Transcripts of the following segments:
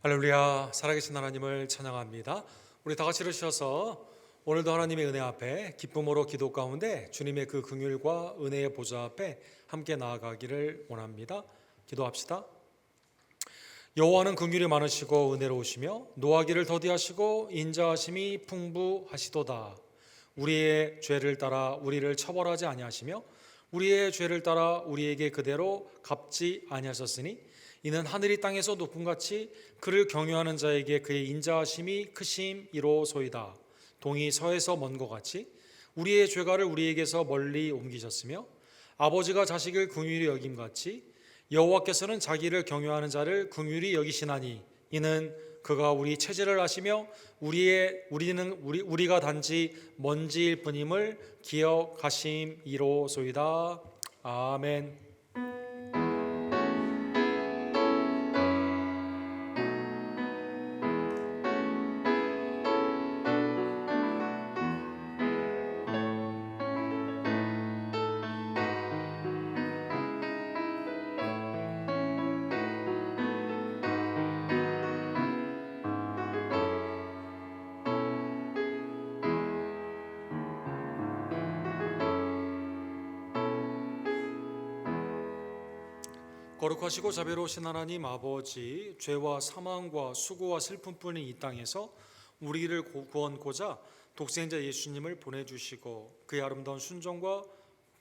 할렐루야, 살아계신 하나님을 찬양합니다. 우리 다 같이 일으셔서 오늘도 하나님의 은혜 앞에 기쁨으로 기도 가운데 주님의 그 긍휼과 은혜의 보좌 앞에 함께 나아가기를 원합니다. 기도합시다. 여호와는 긍휼이 많으시고 은혜로우시며 노하기를 더디하시고 인자하심이 풍부하시도다. 우리의 죄를 따라 우리를 처벌하지 아니하시며 우리의 죄를 따라 우리에게 그대로 갚지 아니하셨으니 이는 하늘이 땅에서 높음같이 그를 경유하는 자에게 그의 인자하심이 크심이로소이다. 동이 서에서 먼 것 같이 우리의 죄가를 우리에게서 멀리 옮기셨으며 아버지가 자식을 긍휼히 여김같이 여호와께서는 자기를 경유하는 자를 긍휼히 여기시나니 이는 그가 우리 체질을 아시며 우리가 단지 먼지일 뿐임을 기억하심이로소이다. 아멘. 거룩하시고 자비로우신 하나님 아버지, 죄와 사망과 수고와 슬픔뿐인 이 땅에서 우리를 구원코자 독생자 예수님을 보내주시고 그의 아름다운 순종과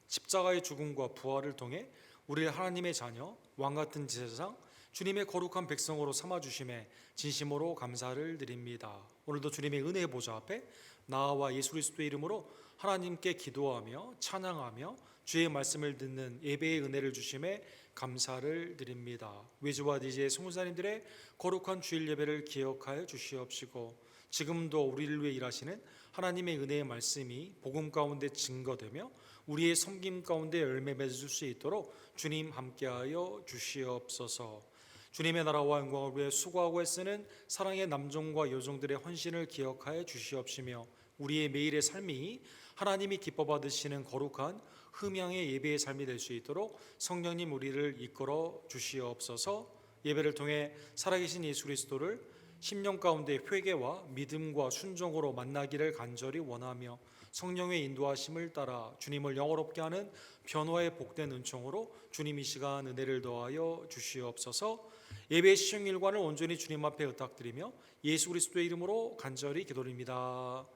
십자가의 죽음과 부활을 통해 우리를 하나님의 자녀, 왕같은 제사장, 주님의 거룩한 백성으로 삼아주심에 진심으로 감사를 드립니다. 오늘도 주님의 은혜의 보좌 앞에 나와 예수 그리스도의 이름으로 하나님께 기도하며 찬양하며 주의 말씀을 듣는 예배의 은혜를 주심에 감사를 드립니다. 외주와 니지의 성도님들의 거룩한 주일 예배를 기억하여 주시옵시고 지금도 우리를 위해 일하시는 하나님의 은혜의 말씀이 복음 가운데 증거되며 우리의 섬김 가운데 열매 맺을 수 있도록 주님 함께하여 주시옵소서. 주님의 나라와 영광을 위해 수고하고 애쓰는 사랑의 남종과 여종들의 헌신을 기억하여 주시옵시며 우리의 매일의 삶이 하나님이 기뻐 받으시는 거룩한 흠양의 예배의 삶이 될 수 있도록 성령님 우리를 이끌어 주시옵소서. 예배를 통해 살아계신 예수 그리스도를 심령 가운데 회개와 믿음과 순종으로 만나기를 간절히 원하며 성령의 인도하심을 따라 주님을 영화롭게 하는 변화의 복된 은총으로 주님 이 시간 은혜를 더하여 주시옵소서. 예배의 시청일관을 온전히 주님 앞에 의탁드리며 예수 그리스도의 이름으로 간절히 기도드립니다.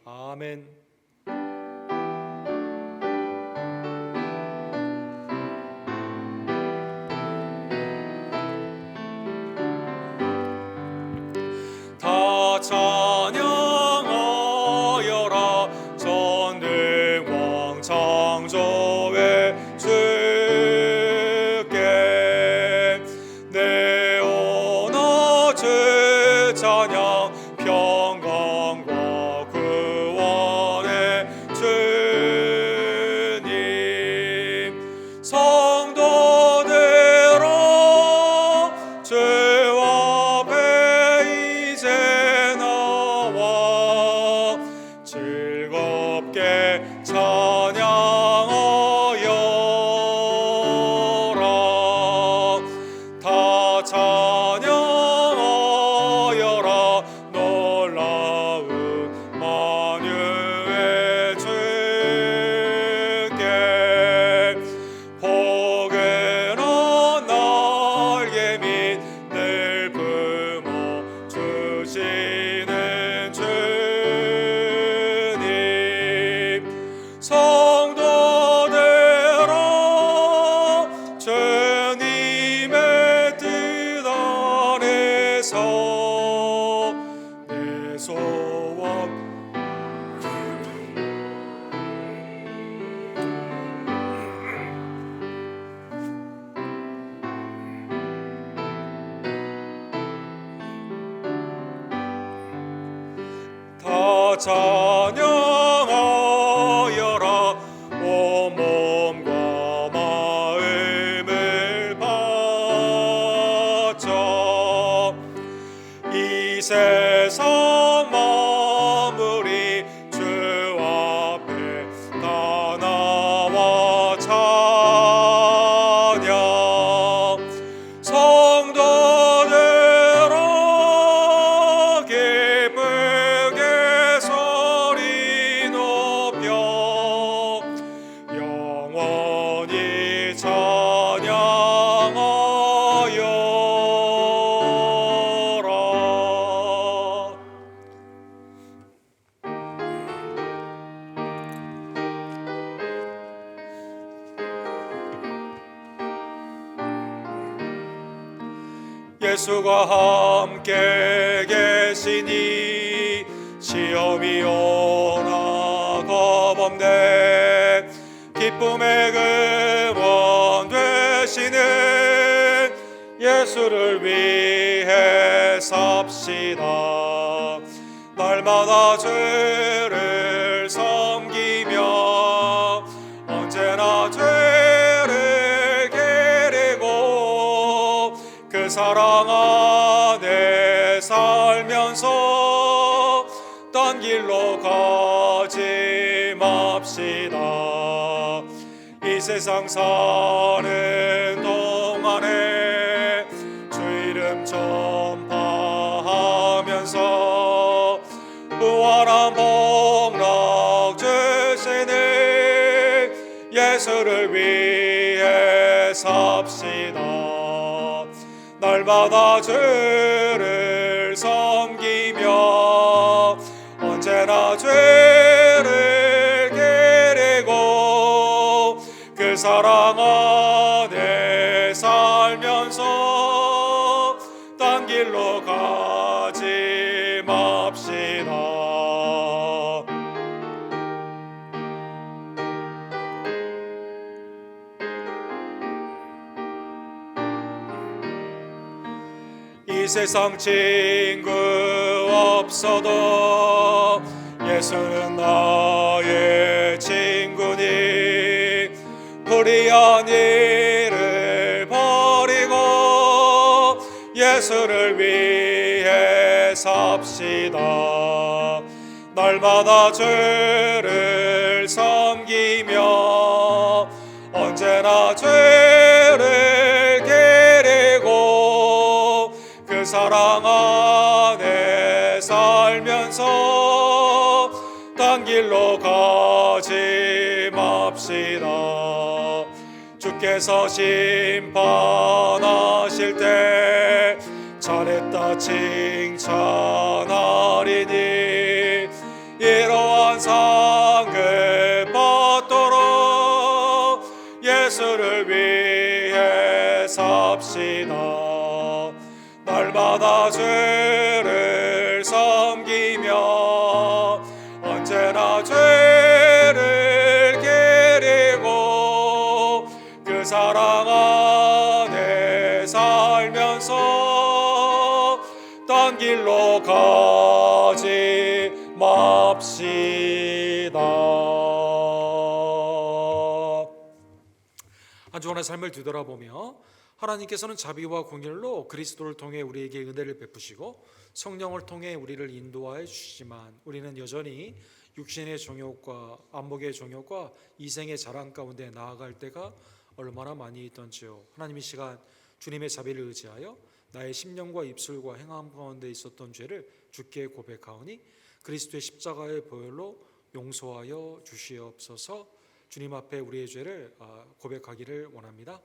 아멘. 다 찬양하여라 전능왕 창조의 주께 내 언어 주 찬양 평강과 구원의 주님 성도들아 주 앞에 이제 나와 즐겁게 찬양하여라 다 찬양하여라 놀라운 만유의 주께 포근한 날개 및 늘 품어 주시는 주님 성도들아 주님의 뜻 안에서 내 소원 다 찬양하여라 온 몸과 마음을 바쳐 이 세상 만물이 주 앞에 다 나와 찬양 성도들아 예수가 함께 계시니 시험이 오나 겁없네. 기쁨의 근원 되시는 예수를 위해 삽시다. 날마다 죄를 섬기며 언제나 죄를 게리고 그 사랑 안에 살면서 딴 길로 가지 맙시다. 이 세상 사는 동안에 주 이름 전파하면서 무한한 복락 주시는 예수를 위해 삽시다. 날마다 주를 섬기며 언제나 죄를 게리고 그 사랑 안에 살면서 딴 길로 가지 맙시다. 이 세상 친구 없어도 예수는 나의 친구니 불의한 일을 버리고 예수를 위해 삽시다. 날마다 죄를 섬기며 언제나 죄를 게리고 그 사랑 안에 살면서 딴 길로 가지 맙시다. 주께서 심판하실 때 잘했다 칭찬하리니 이러한 상급 받도록 예수를 위해 삽시다. 날마다 죄를 섬기며 언제나 죄를 게리고 그 사랑 안에 살면서 딴 길로 가지 맙시다. 한 주간의 삶을 뒤돌아보며 하나님께서는 자비와 공의로 그리스도를 통해 우리에게 은혜를 베푸시고 성령을 통해 우리를 인도하여 주시지만 우리는 여전히 육신의 정욕과 안목의 정욕과 이생의 자랑 가운데 나아갈 때가 얼마나 많이 있던지요. 하나님 이 시간 주님의 자비를 의지하여 나의 심령과 입술과 행함 가운데 있었던 죄를 주께 고백하오니 그리스도의 십자가의 보혈로 용서하여 주시옵소서. 주님 앞에 우리의 죄를 고백하기를 원합니다.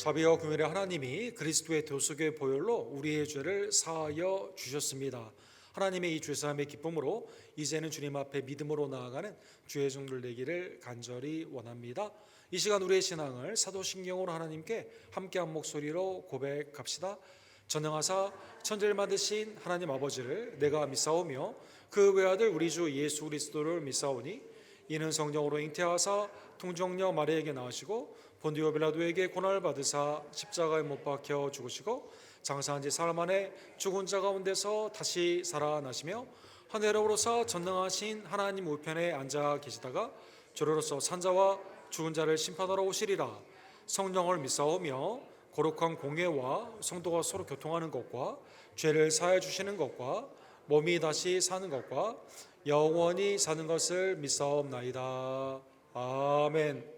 자비와 긍휼의 하나님이 그리스도의 도贖의 보혈로 우리의 죄를 사하여 주셨습니다. 하나님의 이 죄사함의 기쁨으로 이제는 주님 앞에 믿음으로 나아가는 주의 종들 되기를 간절히 원합니다. 이 시간 우리의 신앙을 사도신경으로 하나님께 함께 한 목소리로 고백합시다. 전능하사 천지를 만드신 하나님 아버지를 내가 믿사오며 그 외아들 우리 주 예수 그리스도를 믿사오니 이는 성령으로 잉태하사 통정녀 마리아에게 나으시고 본디오 빌라도에게 고난을 받으사 십자가에 못 박혀 죽으시고 장사한 지 사흘 만에 죽은 자 가운데서 다시 살아나시며 하늘에 오르사 전능하신 하나님 우편에 앉아 계시다가 저로서 산자와 죽은 자를 심판하러 오시리라. 성령을 믿사오며 거룩한 공예와 성도가 서로 교통하는 것과 죄를 사해 주시는 것과 몸이 다시 사는 것과 영원히 사는 것을 믿사옵나이다. 아멘.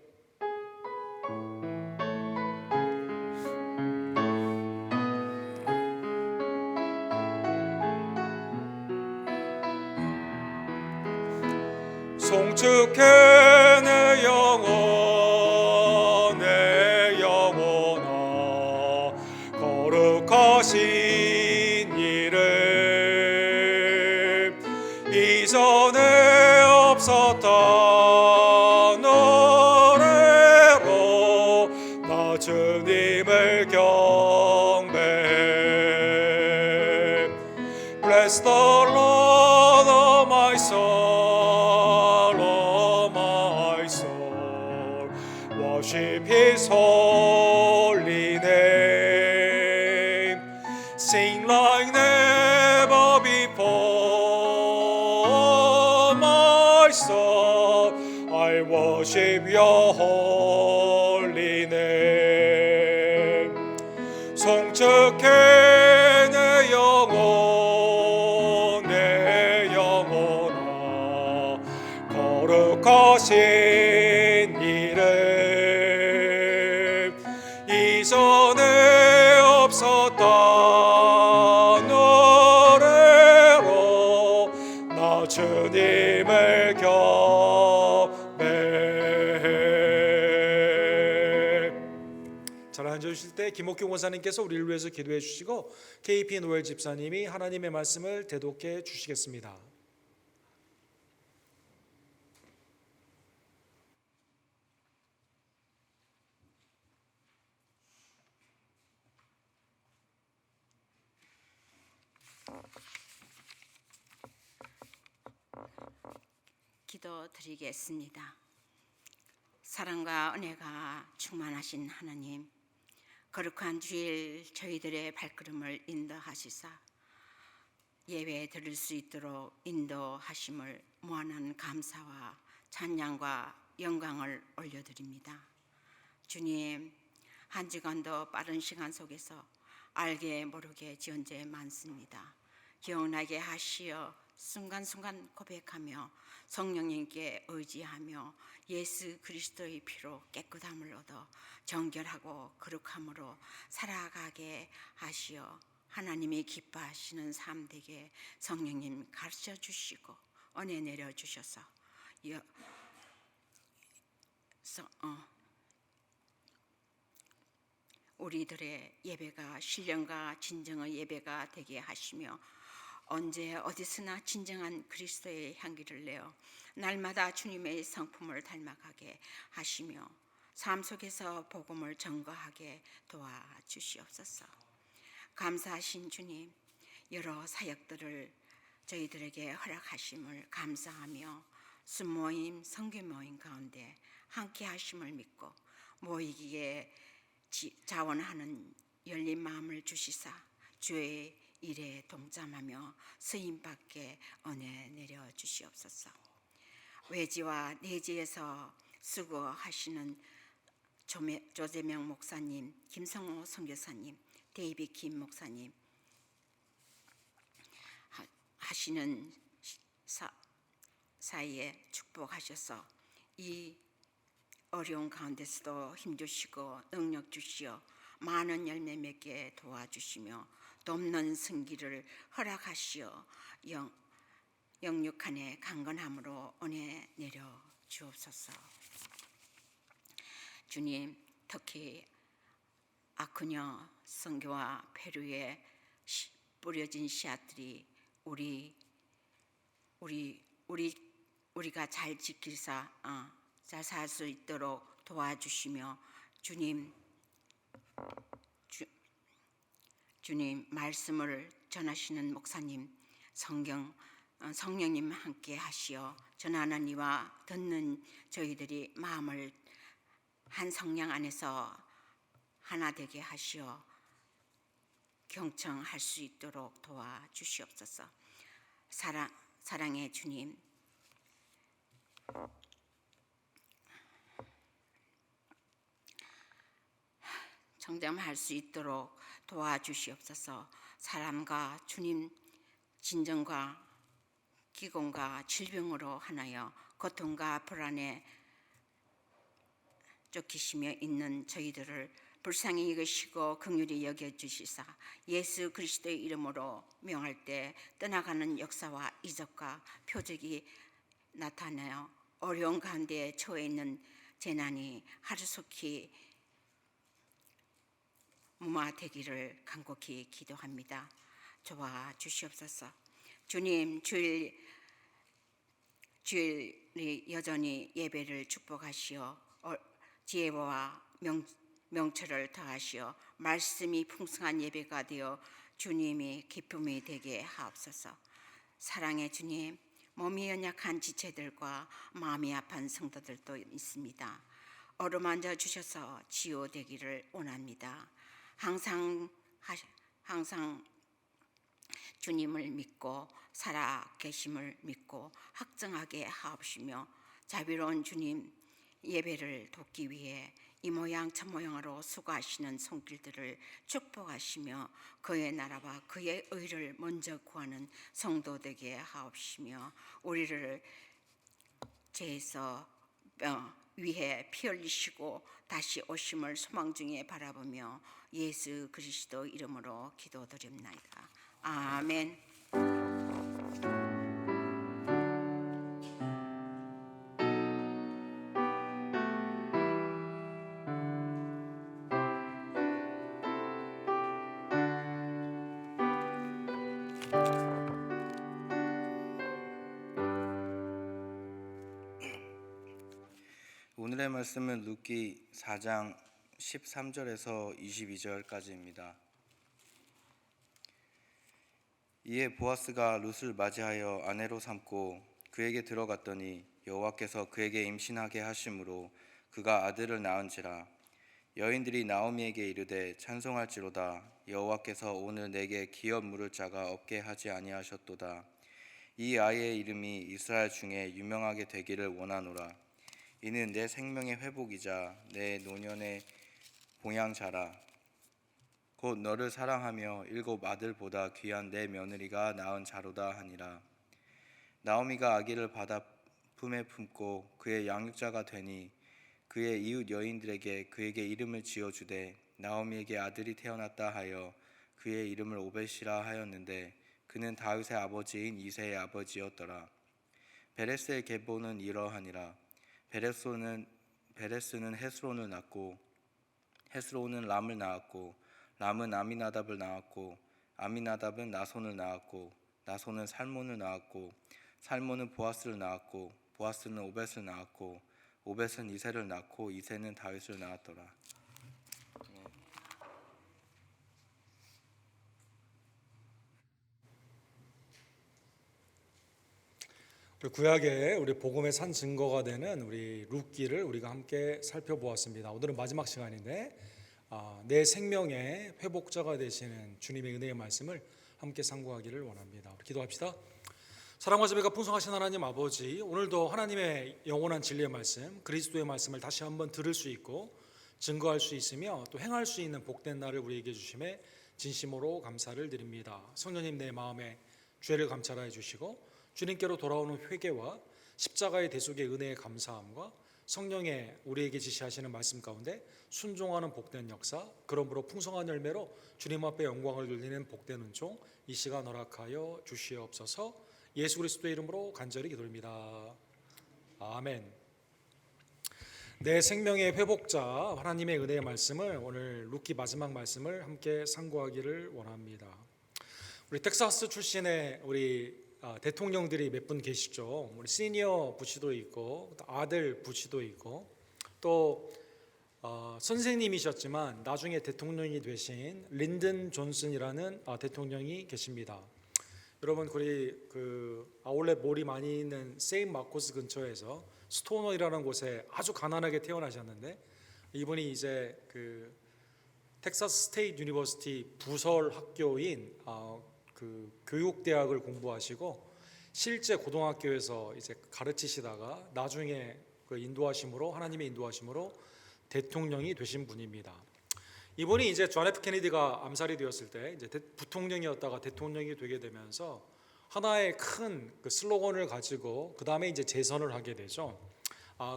송축해 내 영혼 내 영혼아 거룩하신 이름 이전에 없었던 노래로 나 주님을 경배해 Bless the Lord of my soul, oh my soul. Worship His holy name. Sing like never before, my soul. I worship Your holy name. 송축해 내 영혼 내 영혼아 거룩하신 이름 이전에 없었던 노래로 나 주님을 경배해. 잘 앉으실 때 김옥경 원사님께서 우리를 위해서 기도해 주시고 KP 노엘 집사님이 하나님의 말씀을 대독해 주시겠습니다. 기도드리겠습니다. 사랑과 은혜가 충만하신 하나님, 거룩한 주일 저희들의 발걸음을 인도하시사 예배 드릴 수 있도록 인도하심을 무한한 감사와 찬양과 영광을 올려드립니다. 주님, 한 주간도 빠른 시간 속에서 알게 모르게 지은 죄 많습니다. 기억나게 하시어 순간순간 고백하며 성령님께 의지하며 예수 그리스도의 피로 깨끗함을 얻어 정결하고 거룩함으로 살아가게 하시어 하나님이 기뻐하시는 삶 되게 성령님 가르쳐 주시고 은혜 내려 주셔서 우리들의 예배가 신령과 진정의 예배가 되게 하시며 언제 어디서나 진정한 그리스도의 향기를 내어 날마다 주님의 성품을 닮아가게 하시며 삶 속에서 복음을 전거하게 도와주시옵소서. 감사하신 주님, 여러 사역들을 저희들에게 허락하심을 감사하며 순모임, 선교모임 가운데 함께 하심을 믿고 모이기에 자원하는 열린 마음을 주시사 주의 일에 동참하며 쓰임받게 은혜 내려 주시옵소서. 외지와 내지에서 수고하시는 조재명 목사님, 김성호 선교사님, 데이비 김 목사님 하시는 사이에 축복하셔서 이 어려운 가운데서도 힘주시고 능력 주시어 많은 열매 맺게 도와주시며 돕는 승기를 허락하시어 영육간의 강건함으로 은혜 내려 주옵소서. 주님, 특히 아크녀 선교와 페루에 뿌려진 씨앗들이 우리가 잘 지키사 잘 살 수 있도록 도와주시며 주님 말씀을 전하시는 목사님, 성령님 함께 하시어 전하는 이와 듣는 저희들이 마음을 한 성령 안에서 하나 되게 하시어 경청할 수 있도록 도와주시옵소서. 사랑의 주님, 정잠할 수 있도록 도와주시옵소서. 사람과 주님 진정과 기곤과 질병으로 하나여 고통과 불안에 쫓기시며 있는 저희들을 불쌍히 여기시고 긍휼히 여겨주시사 예수 그리스도의 이름으로 명할 때 떠나가는 역사와 이적과 표적이 나타나요. 어려운 가운데 처해 있는 재난이 하루속히 무마되기를 간곡히 기도합니다. 도와 주시옵소서. 주님, 주일이 여전히 예배를 축복하시어 지혜와 명철을 더하시어 말씀이 풍성한 예배가 되어 주님이 기쁨이 되게 하옵소서. 사랑의 주님, 몸이 연약한 지체들과 마음이 아픈 성도들도 있습니다. 어루만져 주셔서 치유되기를 원합니다. 항상 주님을 믿고 살아 계심을 믿고 확증하게 하옵시며 자비로운 주님 예배를 돕기 위해 이 모양 저 모양으로 수고하시는 손길들을 축복하시며 그의 나라와 그의 의를 먼저 구하는 성도 되게 하옵시며 우리를 죄에서 위해 피 흘리시고 다시 오심을 소망 중에 바라보며 예수 그리스도 이름으로 기도드립니다. 아멘. 오늘의 말씀은 룻기 4장 13절에서 22절까지입니다. 이에 보아스가 룻을 맞이하여 아내로 삼고 그에게 들어갔더니 여호와께서 그에게 임신하게 하심으로 그가 아들을 낳은지라. 여인들이 나오미에게 이르되 찬송할지로다. 여호와께서 오늘 내게 기업 물을 자가 없게 하지 아니하셨도다. 이 아이의 이름이 이스라엘 중에 유명하게 되기를 원하노라. 이는 내 생명의 회복이자 내 노년의 봉양자라. 곧 너를 사랑하며 7 아들보다 귀한 내 며느리가 낳은 자로다 하니라. 나오미가 아기를 받아 품에 품고 그의 양육자가 되니 그의 이웃 여인들에게 그에게 이름을 지어주되 나오미에게 아들이 태어났다 하여 그의 이름을 오벳이라 하였는데 그는 다윗의 아버지인 이새의 아버지였더라. 베레스의 계보는 이러하니라. 베레스는 헤스론을 낳고 헤스론은 람을 낳았고 람은 아미나답을 낳았고 아미나답은 나손을 낳았고 나손은 살몬을 낳았고 살몬은 보아스를 낳았고 보아스는 오벳을 낳았고 오벳은 이새를 낳고 이새는 다윗을 낳았더라. 우리 구약에 우리 복음의 산 증거가 되는 우리 룻기를 우리가 함께 살펴보았습니다. 오늘은 마지막 시간인데 내 생명의 회복자가 되시는 주님의 은혜의 말씀을 함께 상고하기를 원합니다. 우리 기도합시다. 사랑과 자비가 풍성하신 하나님 아버지, 오늘도 하나님의 영원한 진리의 말씀, 그리스도의 말씀을 다시 한번 들을 수 있고 증거할 수 있으며 또 행할 수 있는 복된 날을 우리에게 주심에 진심으로 감사를 드립니다. 성령님, 내 마음에 죄를 감찰하여 주시고 주님께로 돌아오는 회개와 십자가의 대속의 은혜의 감사함과 성령의 우리에게 지시하시는 말씀 가운데 순종하는 복된 역사, 그러므로 풍성한 열매로 주님 앞에 영광을 돌리는 복된 은총 이 시간 허락하여 주시옵소서. 예수 그리스도의 이름으로 간절히 기도합니다. 아멘. 내 생명의 회복자 하나님의 은혜의 말씀을 오늘 룻기 마지막 말씀을 함께 상고하기를 원합니다. 우리 텍사스 출신의 우리 대통령들이 몇 분 계시죠. 우리 시니어 부시도 있고 아들 부시도 있고 또 선생님이셨지만 나중에 대통령이 되신 린든 존슨이라는 대통령이 계십니다. 여러분, 우리 그 아울렛 몰이 많이 있는 세인트 마코스 근처에서 스토너이라는 곳에 아주 가난하게 태어나셨는데 이분이 이제 그 텍사스 스테이트 유니버시티 부설 학교인 그 교육대학을 공부하시고 실제 고등학교에서 이제 가르치시다가 나중에 그 인도하심으로 하나님의 인도하심으로 대통령이 되신 분입니다. 이분이 이제 존 F 케네디가 암살이 되었을 때 이제 부통령이었다가 대통령이 되게 되면서 하나의 큰 그 슬로건을 가지고 그 다음에 이제 재선을 하게 되죠.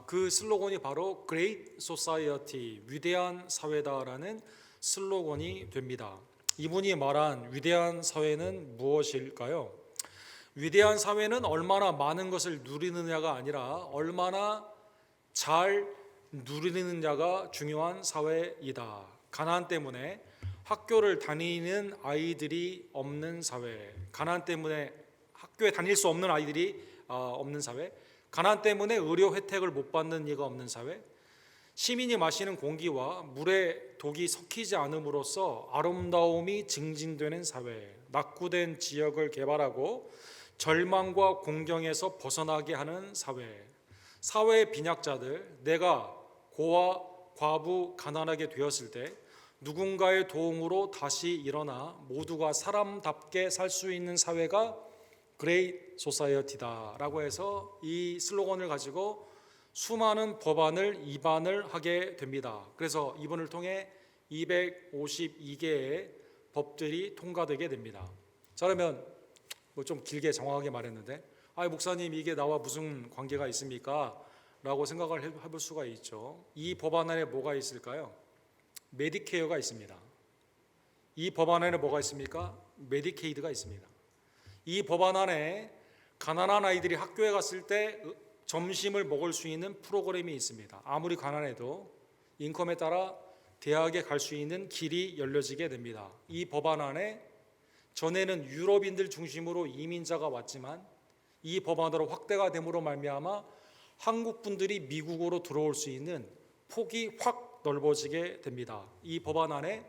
그 슬로건이 바로 Great Society, 위대한 사회다라는 슬로건이 됩니다. 이분이 말한 위대한 사회는 무엇일까요? 위대한 사회는 얼마나 많은 것을 누리느냐가 아니라 얼마나 잘 누리느냐가 중요한 사회이다. 가난 때문에 학교를 다니는 아이들이 없는 사회, 가난 때문에 학교에 다닐 수 없는 아이들이 없는 사회, 가난 때문에 의료 혜택을 못 받는 이가 없는 사회, 시민이 마시는 공기와 물에 독이 섞이지 않음으로써 아름다움이 증진되는 사회, 낙후된 지역을 개발하고 절망과 공경에서 벗어나게 하는 사회, 사회의 빈약자들, 내가 고아, 과부, 가난하게 되었을 때 누군가의 도움으로 다시 일어나 모두가 사람답게 살 수 있는 사회가 그레이트 소사이어티다라고 해서 이 슬로건을 가지고 수많은 법안을 입안을 하게 됩니다. 그래서 이번을 통해 252개의 법들이 통과되게 됩니다. 자, 그러면 뭐 좀 길게 정확하게 말했는데, 목사님 이게 나와 무슨 관계가 있습니까? 라고 생각을 해볼 수가 있죠. 이 법안 안에 뭐가 있을까요? 메디케어가 있습니다. 이 법안 안에 뭐가 있습니까? 메디케이드가 있습니다. 이 법안 안에 가난한 아이들이 학교에 갔을 때 점심을 먹을 수 있는 프로그램이 있습니다. 아무리 가난해도 인컴에 따라 대학에 갈 수 있는 길이 열려지게 됩니다. 이 법안 안에 전에는 유럽인들 중심으로 이민자가 왔지만 이 법안으로 확대가 됨으로 말미암아 한국 분들이 미국으로 들어올 수 있는 폭이 확 넓어지게 됩니다. 이 법안 안에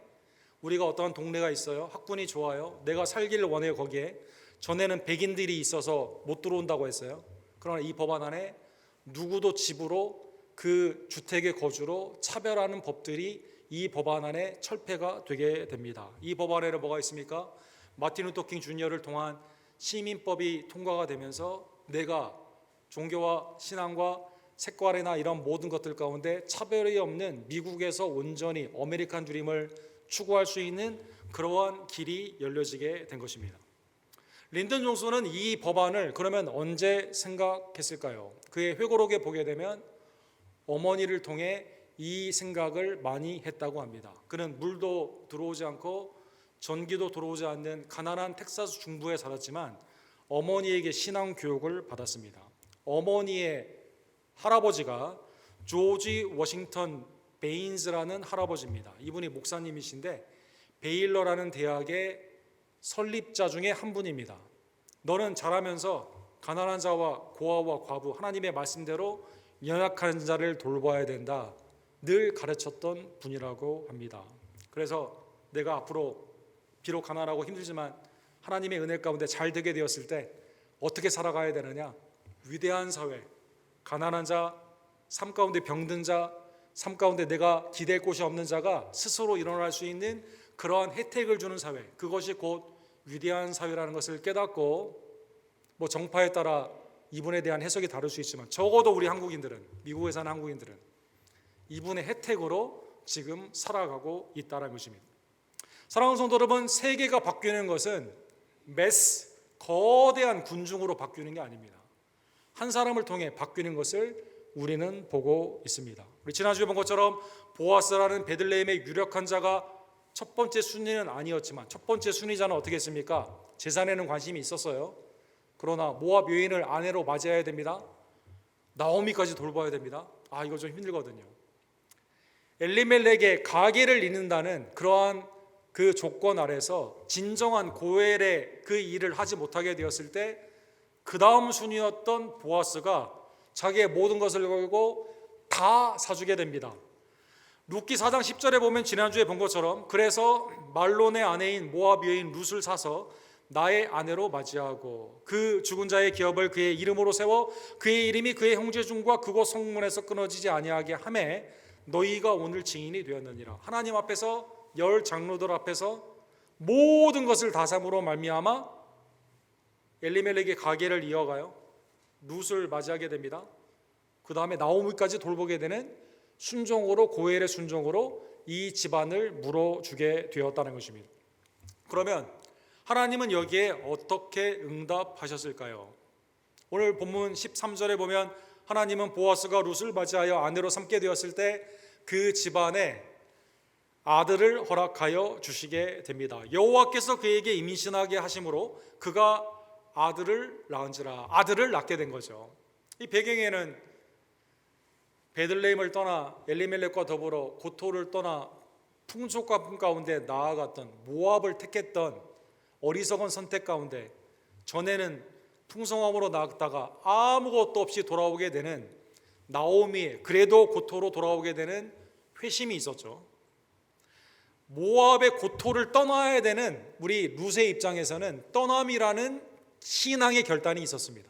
우리가 어떠한 동네가 있어요. 학군이 좋아요. 내가 살기를 원해요. 거기에 전에는 백인들이 있어서 못 들어온다고 했어요. 그러나 이 법안 안에 누구도 집으로 그 주택의 거주로 차별하는 법들이 이 법안 안에 철폐가 되게 됩니다. 이 법안에는 뭐가 있습니까? 마틴 루터 킹 주니어를 통한 시민법이 통과가 되면서 내가 종교와 신앙과 색깔이나 이런 모든 것들 가운데 차별이 없는 미국에서 온전히 아메리칸 드림을 추구할 수 있는 그러한 길이 열려지게 된 것입니다. 린던 존슨은 이 법안을 그러면 언제 생각했을까요? 그의 회고록에 보게 되면 어머니를 통해 이 생각을 많이 했다고 합니다. 그는 물도 들어오지 않고 전기도 들어오지 않는 가난한 텍사스 중부에 살았지만 어머니에게 신앙 교육을 받았습니다. 어머니의 할아버지가 조지 워싱턴 베인즈라는 할아버지입니다. 이분이 목사님이신데 베일러라는 대학의 설립자 중에 한 분입니다. 너는 자라면서 가난한 자와 고아와 과부, 하나님의 말씀대로 연약한 자를 돌봐야 된다. 늘 가르쳤던 분이라고 합니다. 그래서 내가 앞으로 비록 가난하고 힘들지만 하나님의 은혜 가운데 잘 되게 되었을 때 어떻게 살아가야 되느냐? 위대한 사회, 가난한 자, 삶 가운데 병든 자, 삶 가운데 내가 기댈 곳이 없는 자가 스스로 일어날 수 있는 그러한 혜택을 주는 사회, 그것이 곧 위대한 사회라는 것을 깨닫고, 뭐 정파에 따라 이분에 대한 해석이 다를 수 있지만 적어도 우리 한국인들은, 미국에 사는 한국인들은 이분의 혜택으로 지금 살아가고 있다는 것입니다. 사랑하는 성도 여러분, 세계가 바뀌는 것은 매스, 거대한 군중으로 바뀌는 게 아닙니다. 한 사람을 통해 바뀌는 것을 우리는 보고 있습니다. 우리 지난주에 본 것처럼 보아스라는 베들레헴의 유력한 자가 첫 번째 순위는 아니었지만 첫 번째 순위자는 어떻게 했습니까? 재산에는 관심이 있었어요. 그러나 모압 여인을 아내로 맞이해야 됩니다. 나오미까지 돌봐야 됩니다. 이거 좀 힘들거든요. 엘리멜렉의 가게를 잇는다는 그러한 그 조건 아래서 진정한 고엘의 그 일을 하지 못하게 되었을 때 그 다음 순위였던 보아스가 자기의 모든 것을 걸고 다 사주게 됩니다. 룻기 4장 10절에 보면 지난주에 본 것처럼 그래서 말론의 아내인 모압 여인 룻을 사서 나의 아내로 맞이하고 그 죽은 자의 기업을 그의 이름으로 세워 그의 이름이 그의 형제중과 그곳 성문에서 끊어지지 아니하게 하매 너희가 오늘 증인이 되었느니라. 하나님 앞에서 열 장로들 앞에서 모든 것을 다 삼으로 말미암아 엘리멜렉의 가게를 이어가요. 룻을 맞이하게 됩니다. 그 다음에 나오미까지 돌보게 되는 순종으로, 고엘의 순종으로 이 집안을 물어주게 되었다는 것입니다. 그러면 하나님은 여기에 어떻게 응답하셨을까요? 오늘 본문 13절에 보면 하나님은 보아스가 룻을 맞이하여 아내로 삼게 되었을 때 그 집안에 아들을 허락하여 주시게 됩니다. 여호와께서 그에게 임신하게 하심으로 그가 아들을 낳은지라. 아들을 낳게 된 거죠. 이 배경에는 베들레헴을 떠나 엘리멜렉과 더불어 고토를 떠나 풍족과 가운데 나아갔던, 모압을 택했던 어리석은 선택 가운데 전에는 풍성함으로 나갔다가 아무것도 없이 돌아오게 되는 나오미의, 그래도 고토로 돌아오게 되는 회심이 있었죠. 모압의 고토를 떠나야 되는 우리 룻의 입장에서는 떠남이라는 신앙의 결단이 있었습니다.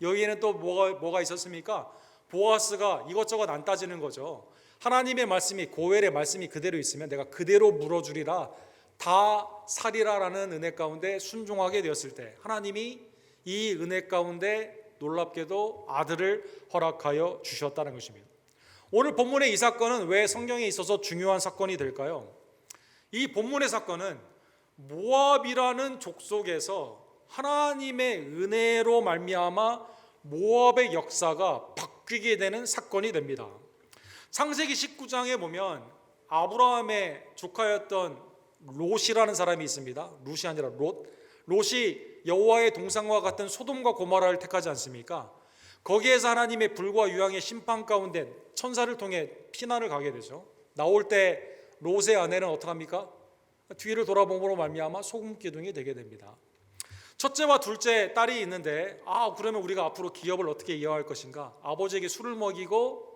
여기에는 또 뭐가 있었습니까? 보아스가 이것저것 안 따지는 거죠. 하나님의 말씀이, 고엘의 말씀이 그대로 있으면 내가 그대로 물어주리라, 다 살이라라는 은혜 가운데 순종하게 되었을 때 하나님이 이 은혜 가운데 놀랍게도 아들을 허락하여 주셨다는 것입니다. 오늘 본문의 이 사건은 왜 성경에 있어서 중요한 사건이 될까요? 이 본문의 사건은 모압이라는 족속에서 하나님의 은혜로 말미암아 모압의 역사가 바뀌게 되는 사건이 됩니다. 창세기 19장에 보면 아브라함의 조카였던 롯이라는 사람이 있습니다. 룻이 아니라 롯. 롯이 여호와의 동상과 같은 소돔과 고모라를 택하지 않습니까? 거기에서 하나님의 불과 유황의 심판 가운데 천사를 통해 피난을 가게 되죠. 나올 때 롯의 아내는 어떻게 합니까? 뒤를 돌아봄으로 말미암아 소금 기둥이 되게 됩니다. 첫째와 둘째 딸이 있는데 그러면 우리가 앞으로 기업을 어떻게 이어갈 것인가? 아버지에게 술을 먹이고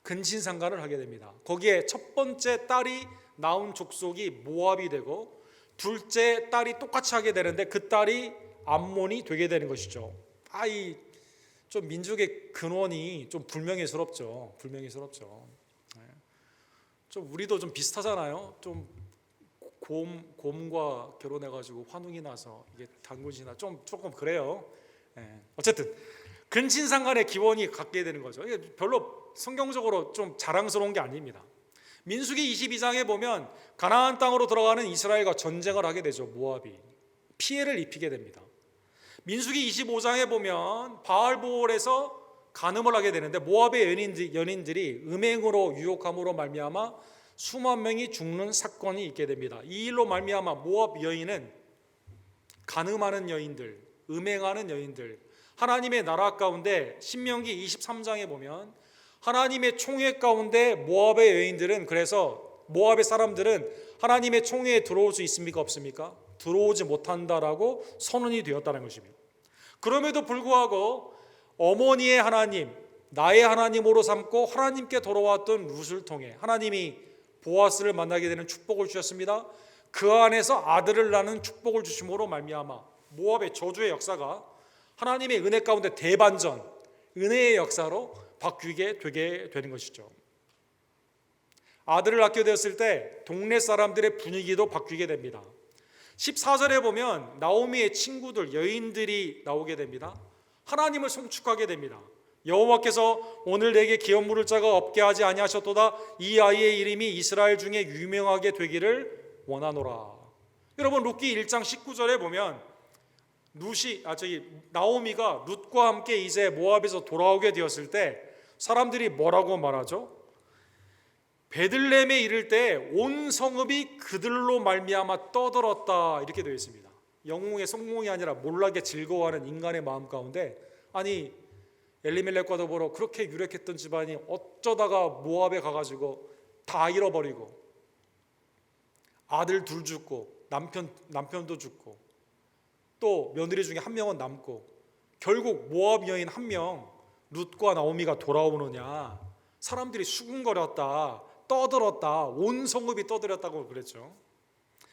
근친상간을 하게 됩니다. 거기에 첫 번째 딸이 나온 족속이 모압이 되고 둘째 딸이 똑같이 하게 되는데 그 딸이 암몬이 되게 되는 것이죠. 이 좀 민족의 근원이 좀 불명예스럽죠. 좀 우리도 좀 비슷하잖아요. 좀 곰과 결혼해가지고 환웅이 나서 이게 단군이나 조금 그래요. 어쨌든 근친상간의 기원이 갖게 되는 거죠. 이게 별로 성경적으로 좀 자랑스러운 게 아닙니다. 민수기 22장에 보면 가나안 땅으로 들어가는 이스라엘과 전쟁을 하게 되죠. 모압이 피해를 입히게 됩니다. 민수기 25장에 보면 바알보올에서 간음을 하게 되는데 모압의 연인들이 음행으로 유혹함으로 말미암아 수만 명이 죽는 사건이 있게 됩니다. 이 일로 말미암아 모압 여인은 간음하는 여인들, 음행하는 여인들, 하나님의 나라 가운데 신명기 23장에 보면 하나님의 총회 가운데 모압의 여인들은, 그래서 모압의 사람들은 하나님의 총회에 들어올 수 있습니까? 없습니까? 들어오지 못한다라고 선언이 되었다는 것입니다. 그럼에도 불구하고 어머니의 하나님, 나의 하나님으로 삼고 하나님께 돌아왔던 룻을 통해 하나님이 보아스를 만나게 되는 축복을 주셨습니다. 그 안에서 아들을 낳는 축복을 주심으로 말미암아 모압의 저주의 역사가 하나님의 은혜 가운데 대반전, 은혜의 역사로 바뀌게 되게 되는 것이죠. 아들을 낳게 되었을 때 동네 사람들의 분위기도 바뀌게 됩니다. 14절에 보면 나오미의 친구들, 여인들이 나오게 됩니다. 하나님을 송축하게 됩니다. 여호와께서 오늘 내게 기업 물을 자가 없게 하지 아니하셨도다. 이 아이의 이름이 이스라엘 중에 유명하게 되기를 원하노라. 여러분 룻기 1장 19절에 보면 나오미가 룻과 함께 이제 모압에서 돌아오게 되었을 때 사람들이 뭐라고 말하죠? 베들레헴에 이를 때 온 성읍이 그들로 말미암아 떠들었다, 이렇게 되어 있습니다. 영웅의 성공이 아니라 몰락에 즐거워하는 인간의 마음 가운데, 아니 엘리멜렉과 더불어 그렇게 유력했던 집안이 어쩌다가 모압에 가가지고 다 잃어버리고 아들 둘 죽고 남편도 죽고 또 며느리 중에 한 명은 남고 결국 모압 여인 한 명 룻과 나오미가 돌아오느냐, 사람들이 수군거렸다, 떠들었다, 온 성읍이 떠들었다고 그랬죠.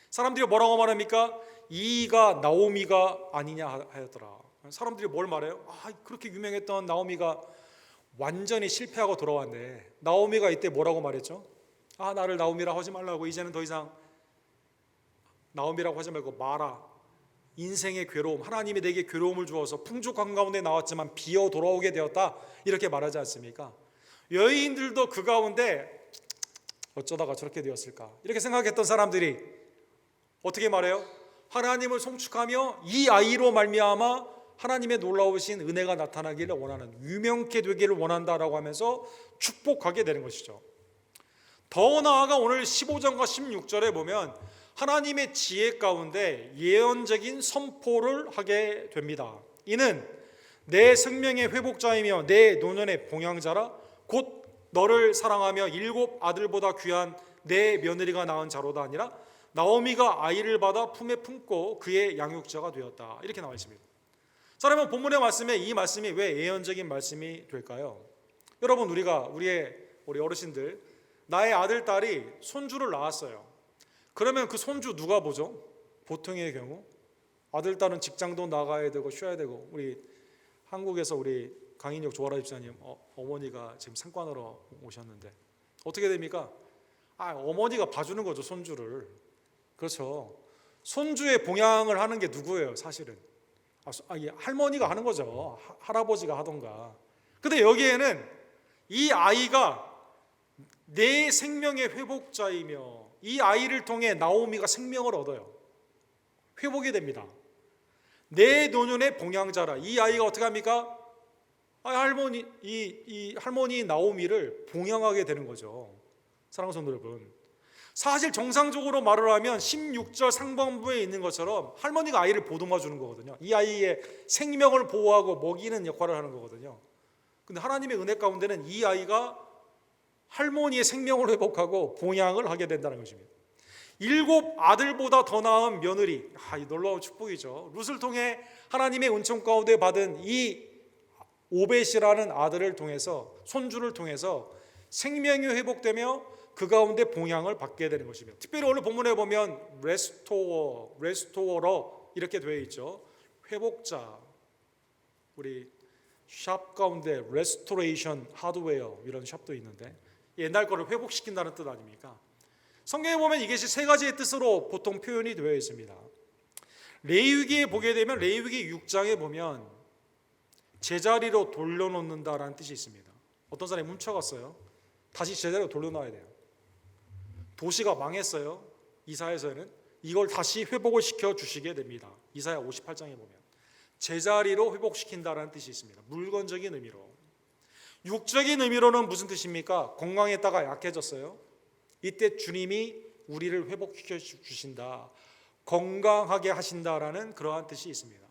사람들이 뭐라고 말합니까? 이가 나오미가 아니냐 하였더라. 사람들이 뭘 말해요? 그렇게 유명했던 나오미가 완전히 실패하고 돌아왔네. 나오미가 이때 뭐라고 말했죠? 나를 나오미라 하지 말라고, 이제는 더 이상 나오미라고 하지 말고 마라. 인생의 괴로움, 하나님이 내게 괴로움을 주어서 풍족한 가운데 나왔지만 비어 돌아오게 되었다, 이렇게 말하지 않습니까? 여인들도 그 가운데 어쩌다가 저렇게 되었을까 이렇게 생각했던 사람들이 어떻게 말해요? 하나님을 송축하며 이 아이로 말미암아 하나님의 놀라우신 은혜가 나타나기를 원하는, 유명케 되기를 원한다라고 하면서 축복하게 되는 것이죠. 더 나아가 오늘 15절과 16절에 보면 하나님의 지혜 가운데 예언적인 선포를 하게 됩니다. 이는 내 생명의 회복자이며 내 노년의 봉양자라 곧 너를 사랑하며 7 아들보다 귀한 내 며느리가 낳은 자로다 아니라 나오미가 아이를 받아 품에 품고 그의 양육자가 되었다. 이렇게 나와 있습니다. 자, 그러면 본문의 말씀에 이 말씀이 왜 예언적인 말씀이 될까요? 여러분, 우리 어르신들, 나의 아들, 딸이 손주를 낳았어요. 그러면 그 손주 누가 보죠? 보통의 경우 아들, 딸은 직장도 나가야 되고 쉬어야 되고, 우리 한국에서 우리 강인혁 조아라 집사님 어머니가 지금 상관으로 오셨는데 어떻게 됩니까? 어머니가 봐주는 거죠, 손주를. 그렇죠. 손주의 봉양을 하는 게 누구예요, 사실은? 할머니가 하는 거죠. 할아버지가 하던가. 근데 여기에는 이 아이가 내 생명의 회복자이며 이 아이를 통해 나오미가 생명을 얻어요. 회복이 됩니다. 내 노년의 봉양자라. 이 아이가 어떻게 합니까? 이 할머니 나오미를 봉양하게 되는 거죠. 사랑하는 성도 여러분, 사실 정상적으로 말을 하면 16절 상반부에 있는 것처럼 할머니가 아이를 보듬어 주는 거거든요. 이 아이의 생명을 보호하고 먹이는 역할을 하는 거거든요. 근데 하나님의 은혜 가운데는 이 아이가 할머니의 생명을 회복하고 봉양을 하게 된다는 것입니다. 7 아들보다 더 나은 며느리, 이 놀라운 축복이죠. 룻을 통해 하나님의 은총 가운데 받은 이 오벳이라는 아들을 통해서, 손주를 통해서 생명이 회복되며 그 가운데 봉양을 받게 되는 것입니다. 특별히 오늘 본문에 보면 레스토어러 이렇게 되어 있죠. 회복자. 우리 샵 가운데 레스토레이션 하드웨어 이런 샵도 있는데 옛날 거를 회복시킨다는 뜻 아닙니까? 성경에 보면 이것이 3가지의 뜻으로 보통 표현이 되어 있습니다. 레위기에 보게 되면 레위기 6장에 보면 제자리로 돌려놓는다라는 뜻이 있습니다. 어떤 사람이 훔쳐갔어요. 다시 제자리로 돌려놔야 돼요. 도시가 망했어요. 이사야서에는 이걸 다시 회복을 시켜 주시게 됩니다. 이사야 58장에 보면 제자리로 회복시킨다라는 뜻이 있습니다. 물건적인 의미로. 육적인 의미로는 무슨 뜻입니까? 건강했다가 약해졌어요. 이때 주님이 우리를 회복시켜 주신다, 건강하게 하신다라는 그러한 뜻이 있습니다.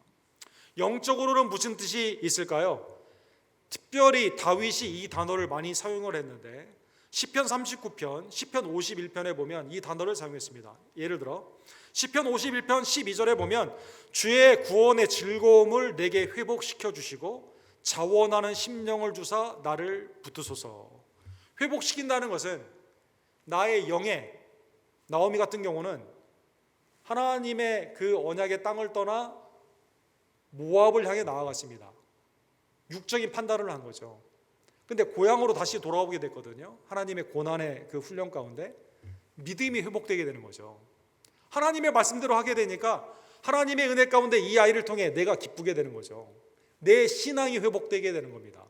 영적으로는 무슨 뜻이 있을까요? 특별히 다윗이 이 단어를 많이 사용을 했는데 시편 39편, 시편 51편에 보면 이 단어를 사용했습니다. 예를 들어 시편 51편 12절에 보면 주의 구원의 즐거움을 내게 회복시켜 주시고 자원하는 심령을 주사 나를 붙드소서. 회복시킨다는 것은 나의 영에, 나오미 같은 경우는 하나님의 그 언약의 땅을 떠나 모압을 향해 나아갔습니다. 육적인 판단을 한 거죠. 근데 고향으로 다시 돌아오게 됐거든요. 하나님의 고난의 그 훈련 가운데 믿음이 회복되게 되는 거죠. 하나님의 말씀대로 하게 되니까 하나님의 은혜 가운데 이 아이를 통해 내가 기쁘게 되는 거죠. 내 신앙이 회복되게 되는 겁니다.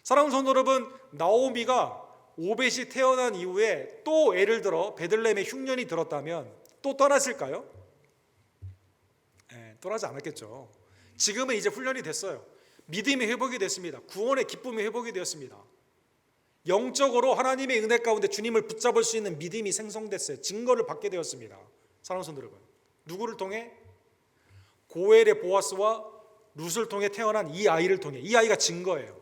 사랑하는 성도 여러분, 나오미가 오벳이 태어난 이후에 또 예를 들어 베들레헴에 흉년이 들었다면 또 떠났을까요? 떠나지 않았겠죠. 지금은 이제 훈련이 됐어요. 믿음이 회복이 됐습니다. 구원의 기쁨이 회복이 되었습니다. 영적으로 하나님의 은혜 가운데 주님을 붙잡을 수 있는 믿음이 생성됐어요. 증거를 받게 되었습니다. 사랑하는 성도 여러분, 누구를 통해? 고엘의 보아스와 룻을 통해 태어난 이 아이를 통해. 이 아이가 증거예요.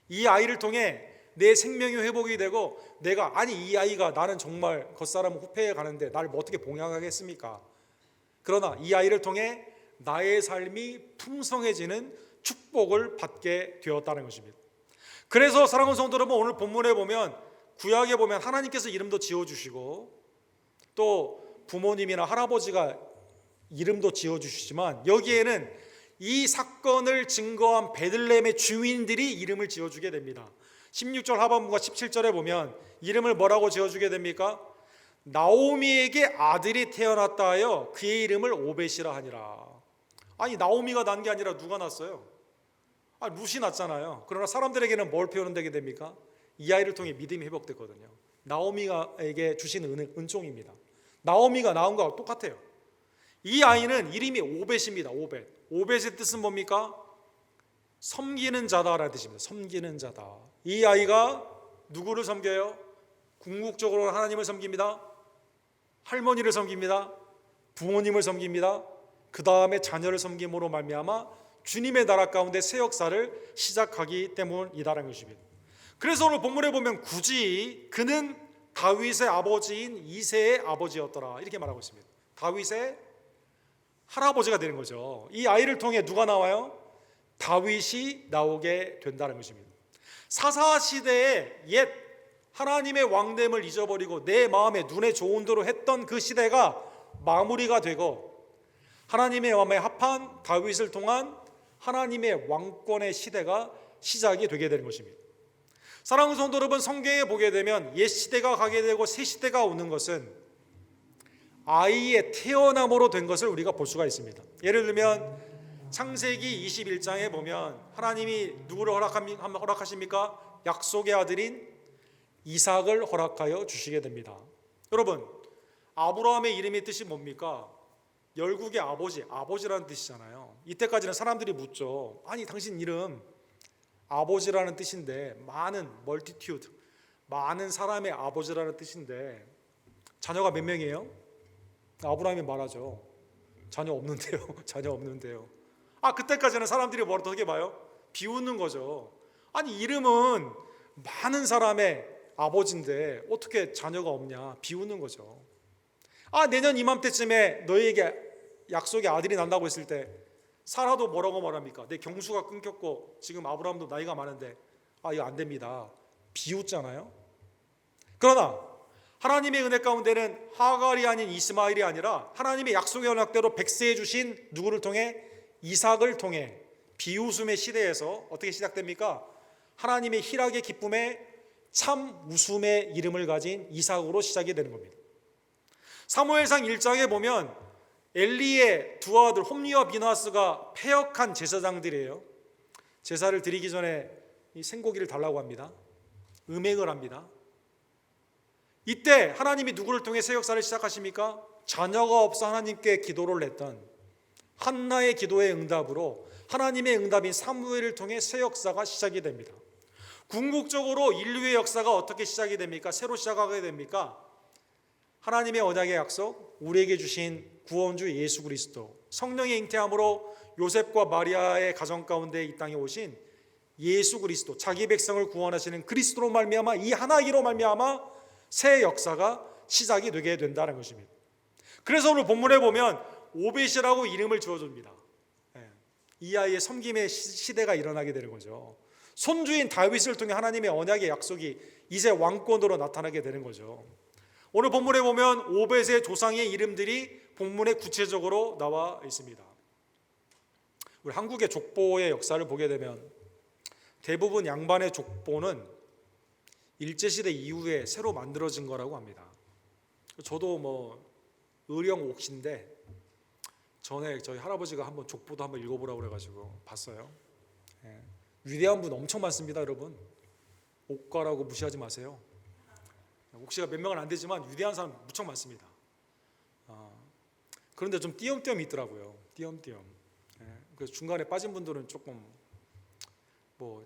이 아이를 통해 내 생명이 회복이 되고 내가 이 아이가 나는 정말 겉사람 후패에 가는데 나를 어떻게 봉양하겠습니까? 그러나 이 아이를 통해 나의 삶이 풍성해지는 축복을 받게 되었다는 것입니다. 그래서 사랑하는 성도 여러분, 오늘 본문에 보면 구약에 보면 하나님께서 이름도 지어주시고 또 부모님이나 할아버지가 이름도 지어주시지만 여기에는 이 사건을 증거한 베들레헴의 주민들이 이름을 지어주게 됩니다. 16절 하반부와 17절에 보면 이름을 뭐라고 지어주게 됩니까? 나오미에게 아들이 태어났다 하여 그의 이름을 오벳이라 하니라. 나오미가 난 게 아니라 누가 났어요? 룻이 났잖아요. 그러나 사람들에게는 뭘 표현되게 됩니까? 이 아이를 통해 믿음이 회복됐거든요. 나오미에게 주신 은총입니다. 나오미가 낳은 거하고 똑같아요. 이 아이는 이름이 오벳입니다. 오벳의 뜻은 뭡니까? 섬기는 자다라는 뜻입니다. 섬기는 자다. 이 아이가 누구를 섬겨요? 궁극적으로 하나님을 섬깁니다. 할머니를 섬깁니다. 부모님을 섬깁니다. 그 다음에 자녀를 섬김으로 말미암아 주님의 나라 가운데 새 역사를 시작하기 때문이다라는 것입니다. 그래서 오늘 본문에 보면 굳이 그는 다윗의 아버지인 이새의 아버지였더라 이렇게 말하고 있습니다. 다윗의 할아버지가 되는 거죠. 이 아이를 통해 누가 나와요? 다윗이 나오게 된다는 것입니다. 사사시대에 옛 하나님의 왕됨을 잊어버리고 내 마음에 눈에 좋은 대로 했던 그 시대가 마무리가 되고 하나님의 마음에 합한 다윗을 통한 하나님의 왕권의 시대가 시작이 되게 되는 것입니다. 사랑하는 성도 여러분, 성경에 보게 되면 옛 시대가 가게 되고 새 시대가 오는 것은 아이의 태어남으로 된 것을 우리가 볼 수가 있습니다. 예를 들면 창세기 21장에 보면 하나님이 누구를 허락하십니까? 약속의 아들인 이삭을 허락하여 주시게 됩니다. 여러분, 아브라함의 이름의 뜻이 뭡니까? 열국의 아버지, 아버지라는 뜻이잖아요. 이때까지는 사람들이 묻죠. 아니 당신 이름 아버지라는 뜻인데 많은 멀티튜드, 많은 사람의 아버지라는 뜻인데 자녀가 몇 명이에요? 아브라함이 말하죠. 자녀 없는데요. 자녀 없는데요. 그때까지는 사람들이 뭐라고 어떻게 봐요? 비웃는 거죠. 아니 이름은 많은 사람의 아버지인데 어떻게 자녀가 없냐? 비웃는 거죠. 내년 이맘때쯤에 너희에게 약속의 아들이 난다고 했을 때 사라도 뭐라고 말합니까? 내 경수가 끊겼고 지금 아브라함도 나이가 많은데 이거 안 됩니다. 비웃잖아요. 그러나 하나님의 은혜 가운데는 하갈이 아닌 이스마엘이 아니라 하나님의 약속의 언약대로 백세해 주신 누구를 통해? 이삭을 통해 비웃음의 시대에서 어떻게 시작됩니까? 하나님의 희락의 기쁨에 참 웃음의 이름을 가진 이삭으로 시작이 되는 겁니다. 사무엘상 1장에 보면 엘리의 두 아들 홈리와 비나스가 패역한 제사장들이에요. 제사를 드리기 전에 이 생고기를 달라고 합니다. 음행을 합니다. 이때 하나님이 누구를 통해 새 역사를 시작하십니까? 자녀가 없어 하나님께 기도를 했던 한나의 기도의 응답으로 하나님의 응답인 사무엘을 통해 새 역사가 시작이 됩니다. 궁극적으로 인류의 역사가 어떻게 시작이 됩니까? 새로 시작하게 됩니까? 하나님의 언약의 약속, 우리에게 주신 구원주 예수 그리스도, 성령의 잉태함으로 요셉과 마리아의 가정 가운데 이 땅에 오신 예수 그리스도, 자기 백성을 구원하시는 그리스도로 말미암아 이 하나이로 말미암아 새 역사가 시작이 되게 된다는 것입니다. 그래서 오늘 본문에 보면 오벳이라고 이름을 지어줍니다. 이 아이의 섬김의 시대가 일어나게 되는 거죠. 손주인 다윗을 통해 하나님의 언약의 약속이 이제 왕권으로 나타나게 되는 거죠. 오늘 본문에 보면 오벳의 조상의 이름들이 본문에 구체적으로 나와 있습니다. 우리 한국의 족보의 역사를 보게 되면 대부분 양반의 족보는 일제시대 이후에 새로 만들어진 거라고 합니다. 저도 의령옥신데 전에 저희 할아버지가 한번 족보도 한번 읽어보라고 그래가지고 봤어요. 위대한 분 엄청 많습니다, 여러분. 옥가라고 무시하지 마세요. 옥시가 몇 명은 안 되지만 위대한 사람 무척 많습니다. 그런데 좀 띄엄띄엄 있더라고요. 띄엄띄엄. 그래서 중간에 빠진 분들은 조금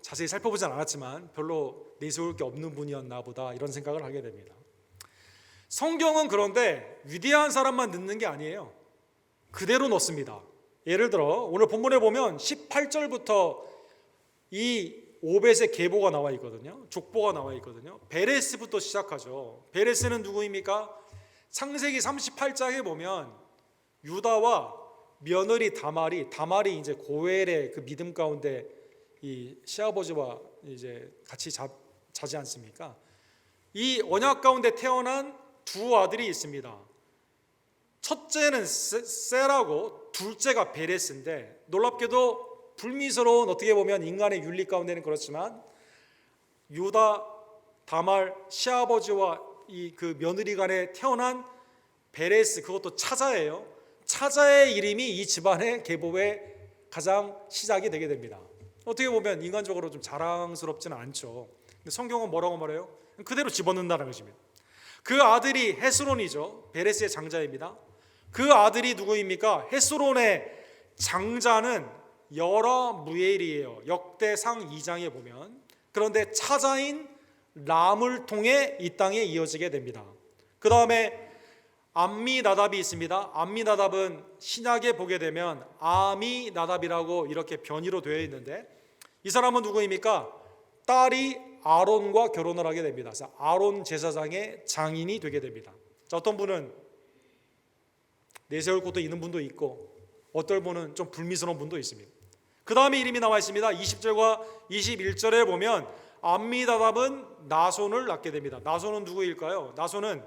자세히 살펴보진 않았지만 별로 내세울 게 없는 분이었나 보다 이런 생각을 하게 됩니다. 성경은 그런데 위대한 사람만 넣는 게 아니에요. 그대로 넣습니다. 예를 들어 오늘 본문에 보면 18절부터 이 오벳의 계보가 나와 있거든요. 족보가 나와 있거든요. 베레스부터 시작하죠. 베레스는 누구입니까? 창세기 38장에 보면 유다와 며느리 다말이 이제 고엘의 그 믿음 가운데 이 시아버지와 이제 같이 자지 않습니까? 이 언약 가운데 태어난 두 아들이 있습니다. 첫째는 세라고 둘째가 베레스인데 놀랍게도 불미스러운 어떻게 보면 인간의 윤리 가운데는 그렇지만 유다, 다말, 시아버지와 이 그 며느리 간에 태어난 베레스 그것도 차자예요. 차자의 이름이 이 집안의 계보의 가장 시작이 되게 됩니다. 어떻게 보면 인간적으로 좀 자랑스럽지는 않죠. 근데 성경은 뭐라고 말해요? 그대로 집어넣는다는 것입니다. 그 아들이 헤스론이죠. 베레스의 장자입니다. 그 아들이 누구입니까? 헤스론의 장자는 여라무엘이에요. 역대상 2장에 보면. 그런데 차자인 람을 통해 이 땅에 이어지게 됩니다. 그 다음에 암미나답이 있습니다. 암미나답은 신약에 보게 되면 아미나답이라고 이렇게 변이로 되어 있는데, 이 사람은 누구입니까? 딸이 아론과 결혼을 하게 됩니다. 그래서 아론 제사장의 장인이 되게 됩니다. 자, 어떤 분은 내세울 것도 있는 분도 있고, 어떨 분은 좀 불미스러운 분도 있습니다. 그 다음에 이름이 나와 있습니다. 20절과 21절에 보면 암미나답은 나손을 낳게 됩니다. 나손은 누구일까요? 나손은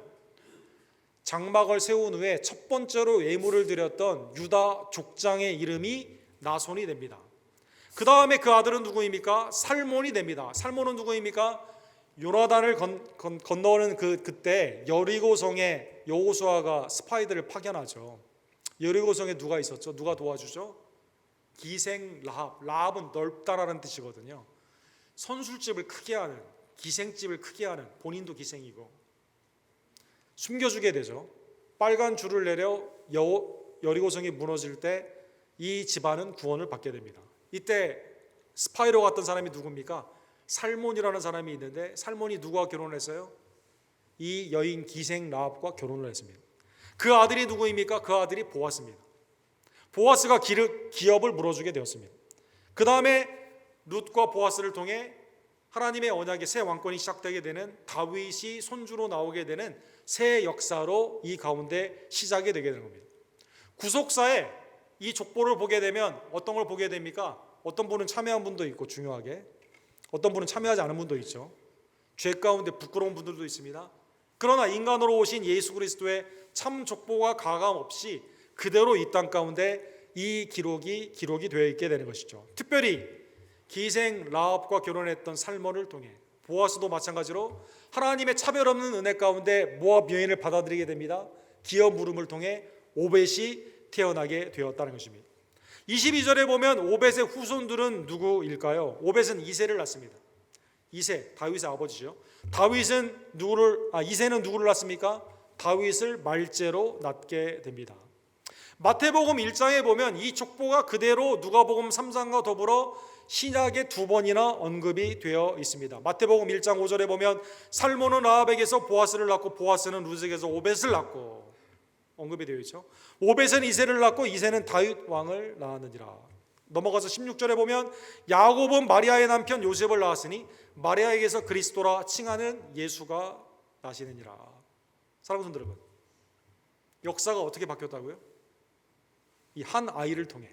장막을 세운 후에 첫 번째로 예물을 드렸던 유다 족장의 이름이 나손이 됩니다. 그 다음에 그 아들은 누구입니까? 살몬이 됩니다. 살몬은 누구입니까? 요나단을 건너오는 그때 여리고성에 여호수아가 스파이들을 파견하죠. 여리고성에 누가 있었죠? 누가 도와주죠? 기생 라합. 라합은 넓다라는 뜻이거든요. 선술집을 크게 하는, 기생집을 크게 하는, 본인도 기생이고 숨겨주게 되죠. 빨간 줄을 내려 여리고성이 무너질 때 이 집안은 구원을 받게 됩니다. 이때 스파이로 갔던 사람이 누굽니까? 살몬이라는 사람이 있는데, 살몬이 누구와 결혼했어요? 이 여인 기생 라합과 결혼을 했습니다. 그 아들이 누구입니까? 그 아들이 보아스입니다. 보아스가 기업을 물어주게 되었습니다. 그 다음에 룻과 보아스를 통해 하나님의 언약의 새 왕권이 시작되게 되는, 다윗이 손주로 나오게 되는 새 역사로 이 가운데 시작이 되게 되는 겁니다. 구속사에 이 족보를 보게 되면 어떤 걸 보게 됩니까? 어떤 분은 참여한 분도 있고, 중요하게 어떤 분은 참여하지 않은 분도 있죠. 죄 가운데 부끄러운 분들도 있습니다. 그러나 인간으로 오신 예수 그리스도의 참 족보가 가감 없이 그대로 이 땅 가운데 이 기록이 되어 있게 되는 것이죠. 특별히 기생 라합과 결혼했던 살몬을 통해, 보아스도 마찬가지로 하나님의 차별 없는 은혜 가운데 모압 여인을 받아들이게 됩니다. 기업 물음을 통해 오벳이 태어나게 되었다는 것입니다. 22절에 보면 오벳의 후손들은 누구일까요? 오벳은 이새를 낳습니다. 이새, 다윗의 아버지죠. 이새는 누구를 낳습니까? 다윗을 말제로 낳게 됩니다. 마태복음 1장에 보면 이 족보가 그대로 누가복음 3장과 더불어 신약에 2번이나 언급이 되어 있습니다. 마태복음 1장 5절에 보면 살몬은 라합에게서 보아스를 낳고, 보아스는 룻에게서 오벳을 낳고 언급이 되어 있죠. 오벳은 이새를 낳고, 이새는 다윗 왕을 낳았느니라. 넘어가서 16절에 보면 야곱은 마리아의 남편 요셉을 낳았으니 마리아에게서 그리스도라 칭하는 예수가 나시느니라. 사랑하는 성도 여러분, 역사가 어떻게 바뀌었다고요? 이 한 아이를 통해.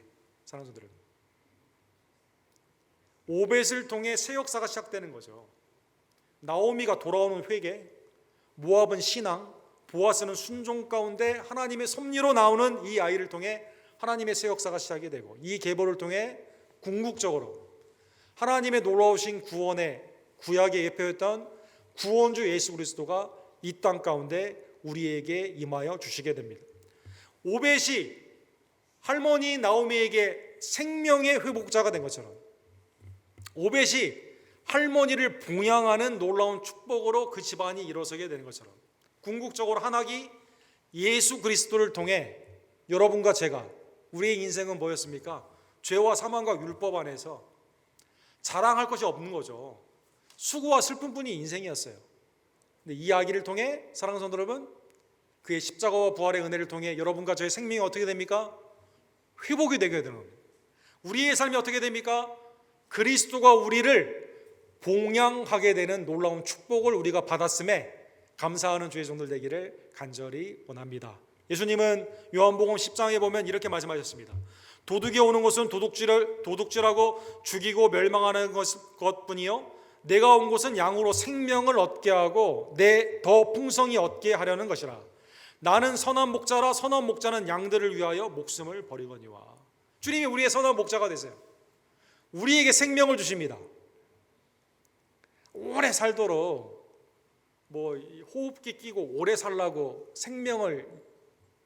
사랑하는 성도 여러분, 오벳을 통해 새 역사가 시작되는 거죠. 나오미가 돌아오는 회개, 모압은 신앙, 보아스는 순종 가운데 하나님의 섭리로 나오는 이 아이를 통해 하나님의 새 역사가 시작이 되고, 이 계보를 통해 궁극적으로 하나님의 놀라우신 구원의 구약에 예표했던 구원주 예수 그리스도가 이 땅 가운데 우리에게 임하여 주시게 됩니다. 오벳이 할머니 나오미에게 생명의 회복자가 된 것처럼, 오벳이 할머니를 봉양하는 놀라운 축복으로 그 집안이 일어서게 되는 것처럼, 궁극적으로 한학이 예수 그리스도를 통해 여러분과 제가, 우리의 인생은 뭐였습니까? 죄와 사망과 율법 안에서 자랑할 것이 없는 거죠. 수고와 슬픔뿐이 인생이었어요. 근데 이 이야기를 통해 사랑하는 성도 여러분, 그의 십자가와 부활의 은혜를 통해 여러분과 저의 생명이 어떻게 됩니까? 회복이 되게 되는 겁니다. 우리의 삶이 어떻게 됩니까? 그리스도가 우리를 봉양하게 되는 놀라운 축복을 우리가 받았음에 감사하는 주의 종들 되기를 간절히 원합니다. 예수님은 요한복음 10장에 보면 이렇게 말씀하셨습니다. 도둑이 오는 것은 도둑질하고 죽이고 멸망하는 것뿐이요, 내가 온 것은 양으로 생명을 얻게 하고 더 풍성히 얻게 하려는 것이라. 나는 선한 목자라. 선한 목자는 양들을 위하여 목숨을 버리거니와. 주님이 우리의 선한 목자가 되세요. 우리에게 생명을 주십니다. 오래 살도록 호흡기 끼고 오래 살라고 생명을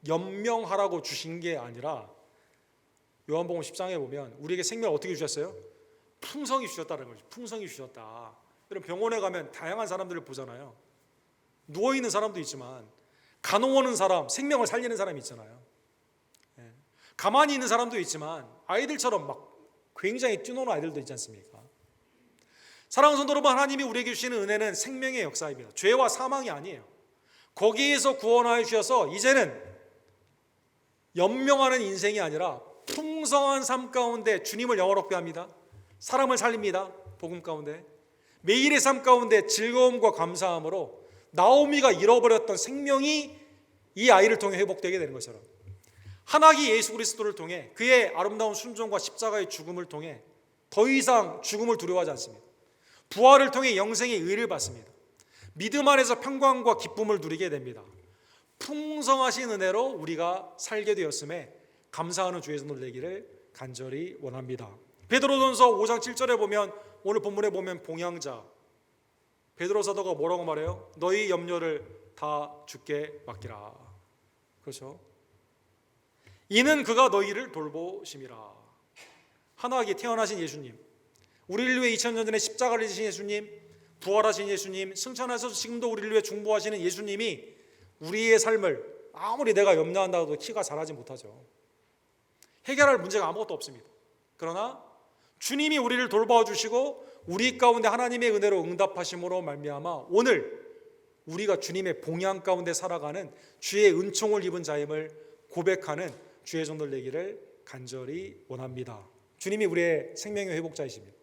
연명하라고 주신 게 아니라, 요한복음 10장에 보면 우리에게 생명을 어떻게 주셨어요? 풍성히 주셨다는 거죠. 풍성히 주셨다. 여러분, 병원에 가면 다양한 사람들을 보잖아요. 누워있는 사람도 있지만 간호 오는 사람, 생명을 살리는 사람이 있잖아요. 가만히 있는 사람도 있지만 아이들처럼 막 굉장히 뛰노는 아이들도 있지 않습니까? 사랑하는 성도 여러분, 하나님이 우리에게 주시는 은혜는 생명의 역사입니다. 죄와 사망이 아니에요. 거기에서 구원하여 주셔서 이제는 연명하는 인생이 아니라 풍성한 삶 가운데 주님을 영화롭게 합니다. 사람을 살립니다. 복음 가운데 매일의 삶 가운데 즐거움과 감사함으로 나오미가 잃어버렸던 생명이 이 아이를 통해 회복되게 되는 것처럼 하나님 예수 그리스도를 통해 그의 아름다운 순종과 십자가의 죽음을 통해 더 이상 죽음을 두려워하지 않습니다. 부활을 통해 영생의 의를 받습니다. 믿음 안에서 평강과 기쁨을 누리게 됩니다. 풍성하신 은혜로 우리가 살게 되었음에 감사하는 주의 손을 내기를 간절히 원합니다. 베드로전서 5장 7절에 보면 오늘 본문에 보면 봉양자 베드로 사도가 뭐라고 말해요? 너희 염려를 다 주께 맡기라. 그렇죠? 이는 그가 너희를 돌보심이라. 하나님께 태어나신 예수님, 우리를 위해 2000년 전에 십자가를 지신 예수님, 부활하신 예수님, 승천하셔서 지금도 우리를 위해 중보하시는 예수님이 우리의 삶을 아무리 내가 염려한다고 해도 키가 자라지 못하죠. 해결할 문제가 아무것도 없습니다. 그러나 주님이 우리를 돌봐주시고 우리 가운데 하나님의 은혜로 응답하심으로 말미암아 오늘 우리가 주님의 봉양 가운데 살아가는 주의 은총을 입은 자임을 고백하는 주의 종들 되기를 간절히 원합니다. 주님이 우리의 생명의 회복자이십니다.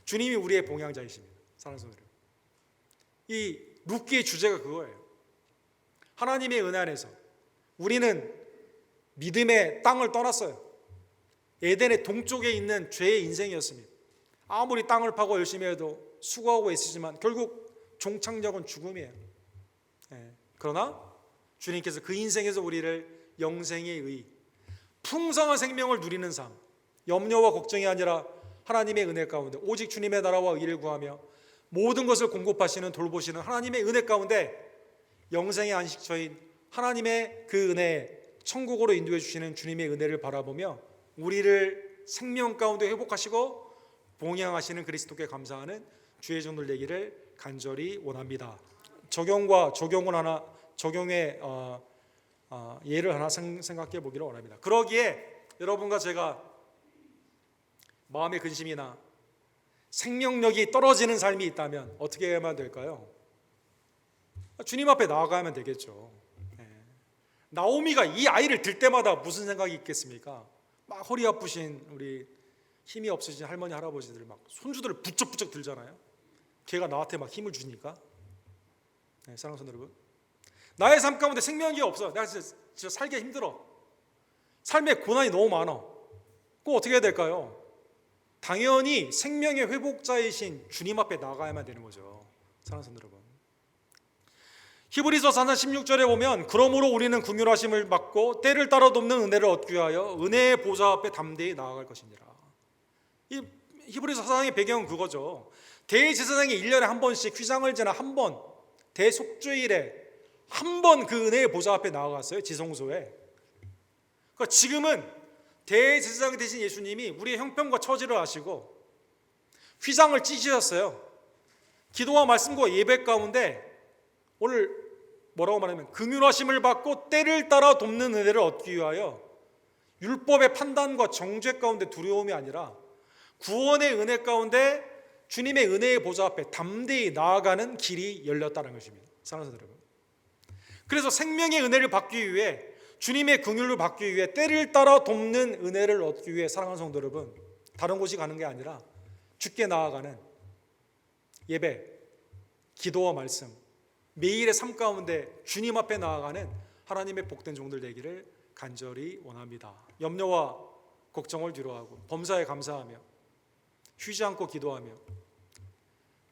주님이 우리의 봉양자이십니다. 사랑하는 성도들, 이 룻기의 주제가 그거예요. 하나님의 은혜 안에서 우리는 믿음의 땅을 떠났어요. 에덴의 동쪽에 있는 죄의 인생이었습니다. 아무리 땅을 파고 열심히 해도 수고하고 애쓰지만 결국 종착역은 죽음이에요. 그러나 주님께서 그 인생에서 우리를 영생의 의, 풍성한 생명을 누리는 삶, 염려와 걱정이 아니라 하나님의 은혜 가운데 오직 주님의 나라와 의를 구하며 모든 것을 공급하시는 돌보시는 하나님의 은혜 가운데 영생의 안식처인 하나님의 그 은혜 천국으로 인도해 주시는 주님의 은혜를 바라보며 우리를 생명 가운데 회복하시고 봉양하시는 그리스도께 감사하는 주의 종들 되기를 간절히 원합니다. 적용의 예를 하나 생각해 보기를 원합니다. 그러기에 여러분과 제가 마음의 근심이나 생명력이 떨어지는 삶이 있다면 어떻게 해야만 될까요? 주님 앞에 나아가야만 되겠죠. 나오미가 이 아이를 들 때마다 무슨 생각이 있겠습니까? 막 허리 아프신 우리 힘이 없으신 할머니 할아버지들 막 손주들을 부쩍부쩍 들잖아요. 걔가 나한테 막 힘을 주니까. 사랑하는 성도 여러분, 나의 삶 가운데 생명력이 없어. 내가 진짜 살기 힘들어. 삶에 고난이 너무 많아. 꼭 어떻게 해야 될까요? 당연히 생명의 회복자이신 주님 앞에 나가야만 되는 거죠. 사랑하는 성도 여러분, 히브리서 4장 16절에 보면 그러므로 우리는 긍휼하심을 받고 때를 따라 돕는 은혜를 얻기 위하여 은혜의 보좌 앞에 담대히 나아갈 것이니라. 이 히브리서 4장의 배경은 그거죠. 대제사장이 1년에 한 번씩 휘장을 지나 한 번, 대속죄일에 한 번 그 은혜의 보좌 앞에 나아갔어요. 지성소에. 그러니까 지금은 대제사장 되신 예수님이 우리의 형편과 처지를 아시고 휘장을 찢으셨어요. 기도와 말씀과 예배 가운데 오늘 뭐라고 말하면 긍휼하심을 받고 때를 따라 돕는 은혜를 얻기 위하여 율법의 판단과 정죄 가운데 두려움이 아니라 구원의 은혜 가운데 주님의 은혜의 보좌 앞에 담대히 나아가는 길이 열렸다는 것입니다. 사랑하는 여러분, 그래서 생명의 은혜를 받기 위해 주님의 긍휼을 받기 위해 때를 따라 돕는 은혜를 얻기 위해 사랑하는 성도 여러분, 다른 곳이 가는 게 아니라 주께 나아가는 예배, 기도와 말씀, 매일의 삶 가운데 주님 앞에 나아가는 하나님의 복된 종들 되기를 간절히 원합니다. 염려와 걱정을 뒤로하고 범사에 감사하며 쉬지 않고 기도하며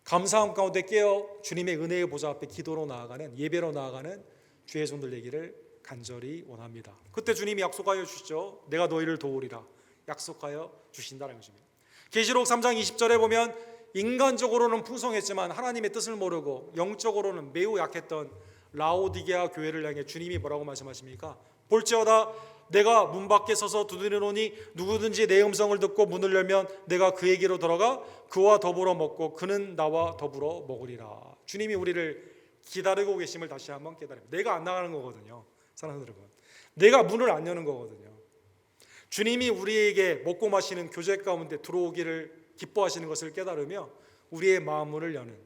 감사함 가운데 깨어 주님의 은혜의 보좌 앞에 기도로 나아가는, 예배로 나아가는 주의 종들 되기를 간절히 원합니다. 그때 주님이 약속하여 주시죠. 내가 너희를 도우리라 약속하여 주신다는 것입니다. 계시록 3장 20절에 보면 인간적으로는 풍성했지만 하나님의 뜻을 모르고 영적으로는 매우 약했던 라오디게아 교회를 향해 주님이 뭐라고 말씀하십니까? 볼지어다 내가 문 밖에 서서 두드리노니 누구든지 내 음성을 듣고 문을 열면 내가 그에게로 들어가 그와 더불어 먹고 그는 나와 더불어 먹으리라. 주님이 우리를 기다리고 계심을 다시 한번 깨달습니다. 내가 안 나가는 거거든요. 사랑하는 여러분, 내가 문을 안 여는 거거든요. 주님이 우리에게 먹고 마시는 교제 가운데 들어오기를 기뻐하시는 것을 깨달으며 우리의 마음문을 여는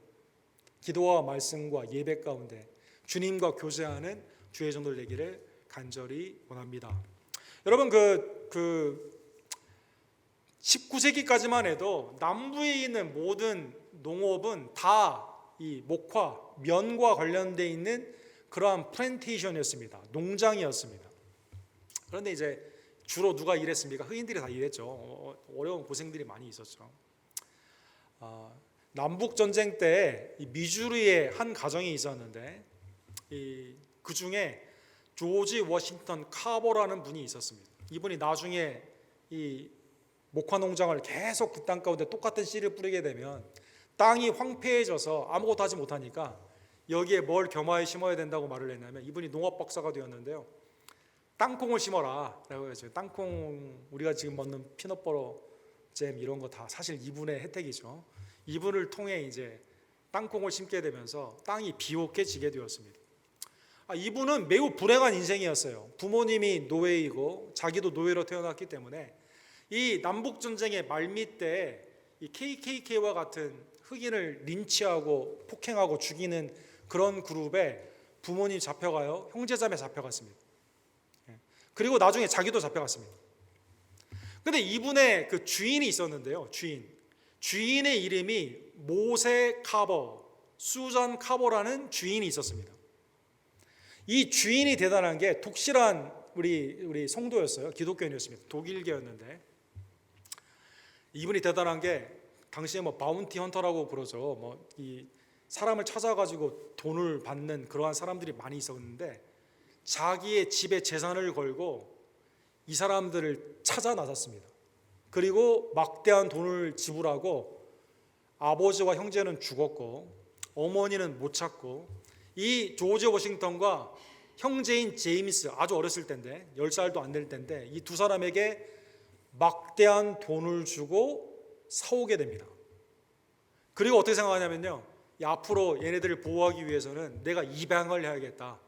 기도와 말씀과 예배 가운데 주님과 교제하는 주의 종들 되기를 간절히 원합니다. 여러분 그 19세기까지만 해도 남부에 있는 모든 농업은 다 이 목화, 면과 관련돼 있는 그러한 플랜테이션이었습니다. 농장이었습니다. 그런데 이제 주로 누가 일했습니까? 흑인들이 다 일했죠. 어려운 고생들이 많이 있었죠. 남북 전쟁 때 미주리의 한 가정이 있었는데 그 중에 조지 워싱턴 카버라는 분이 있었습니다. 이분이 나중에 이 목화 농장을 계속 그 땅 가운데 똑같은 씨를 뿌리게 되면 땅이 황폐해져서 아무것도 하지 못하니까 여기에 뭘 겸하여 심어야 된다고 말을 했냐면 이분이 농업 박사가 되었는데요. 땅콩을 심어라 라고 해서 땅콩 우리가 지금 먹는 피넛버터 잼 이런 거 다 사실 이분의 혜택이죠. 이분을 통해 이제 땅콩을 심게 되면서 땅이 비옥해지게 되었습니다. 이분은 매우 불행한 인생이었어요. 부모님이 노예이고 자기도 노예로 태어났기 때문에 이 남북 전쟁의 말미 때 이 KKK와 같은 흑인을 린치하고 폭행하고 죽이는 그런 그룹에 부모님 잡혀가요. 형제자매 잡혀갔습니다. 그리고 나중에 자기도 잡혀갔습니다. 근데 이분의 그 주인이 있었는데요. 주인의 이름이 모세 카버, 수잔 카버라는 주인이 있었습니다. 이 주인이 대단한 게 독실한 우리 성도였어요. 기독교인이었습니다. 독일계였는데 이분이 대단한 게 당시에 뭐 바운티 헌터라고 그러죠. 뭐 이 사람을 찾아가지고 돈을 받는 그러한 사람들이 많이 있었는데 자기의 집에 재산을 걸고 이 사람들을 찾아 나섰습니다. 그리고 막대한 돈을 지불하고 아버지와 형제는 죽었고 어머니는 못 찾고 이 조지 워싱턴과 형제인 제임스 아주 어렸을 때인데 10살도 안 될 때인데 이 두 사람에게 막대한 돈을 주고 사오게 됩니다. 그리고 어떻게 생각하냐면요. 앞으로 얘네들을 보호하기 위해서는 내가 입양을 해야겠다.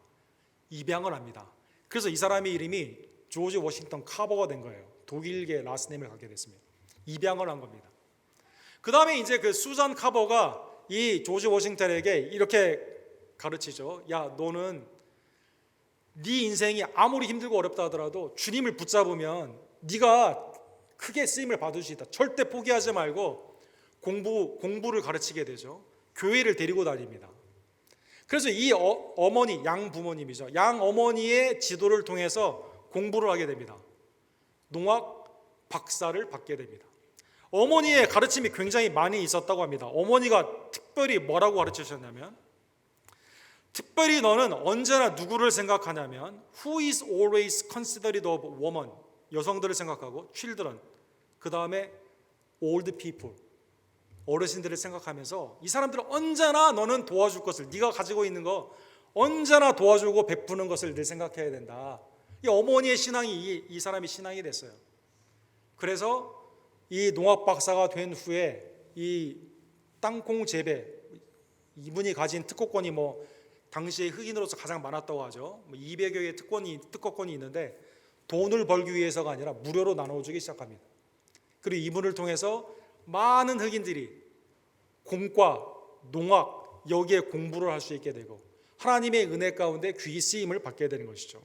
입양을 합니다. 그래서 이 사람의 이름이 조지 워싱턴 카버가 된 거예요. 독일계 라스네임을 갖게 됐습니다. 입양을 한 겁니다. 그 다음에 이제 그 수잔 카버가 이 조지 워싱턴에게 이렇게 가르치죠. 야, 너는 네 인생이 아무리 힘들고 어렵다 하더라도 주님을 붙잡으면 네가 크게 쓰임을 받을 수 있다. 절대 포기하지 말고 공부를 가르치게 되죠. 교회를 데리고 다닙니다. 그래서 이 어머니, 양 부모님이죠. 양 어머니의 지도를 통해서 공부를 하게 됩니다. 농학 박사를 받게 됩니다. 어머니의 가르침이 굉장히 많이 있었다고 합니다. 어머니가 특별히 뭐라고 가르치셨냐면 특별히 너는 언제나 누구를 생각하냐면 Who is always considerate of woman 여성들을 생각하고 children 그 다음에 old people 어르신들을 생각하면서 이 사람들은 언제나 너는 도와줄 것을 네가 가지고 있는 거 언제나 도와주고 베푸는 것을 늘 생각해야 된다. 이 어머니의 신앙이 이 사람이 신앙이 됐어요. 그래서 이 농학 박사가 된 후에 이 땅콩 재배 이분이 가진 특허권이 뭐 당시에 흑인으로서 가장 많았다고 하죠. 200여 개의 특허권이 있는데 돈을 벌기 위해서가 아니라 무료로 나눠주기 시작합니다. 그리고 이분을 통해서 많은 흑인들이 공과 농학 여기에 공부를 할 수 있게 되고 하나님의 은혜 가운데 귀히 쓰임을 받게 되는 것이죠.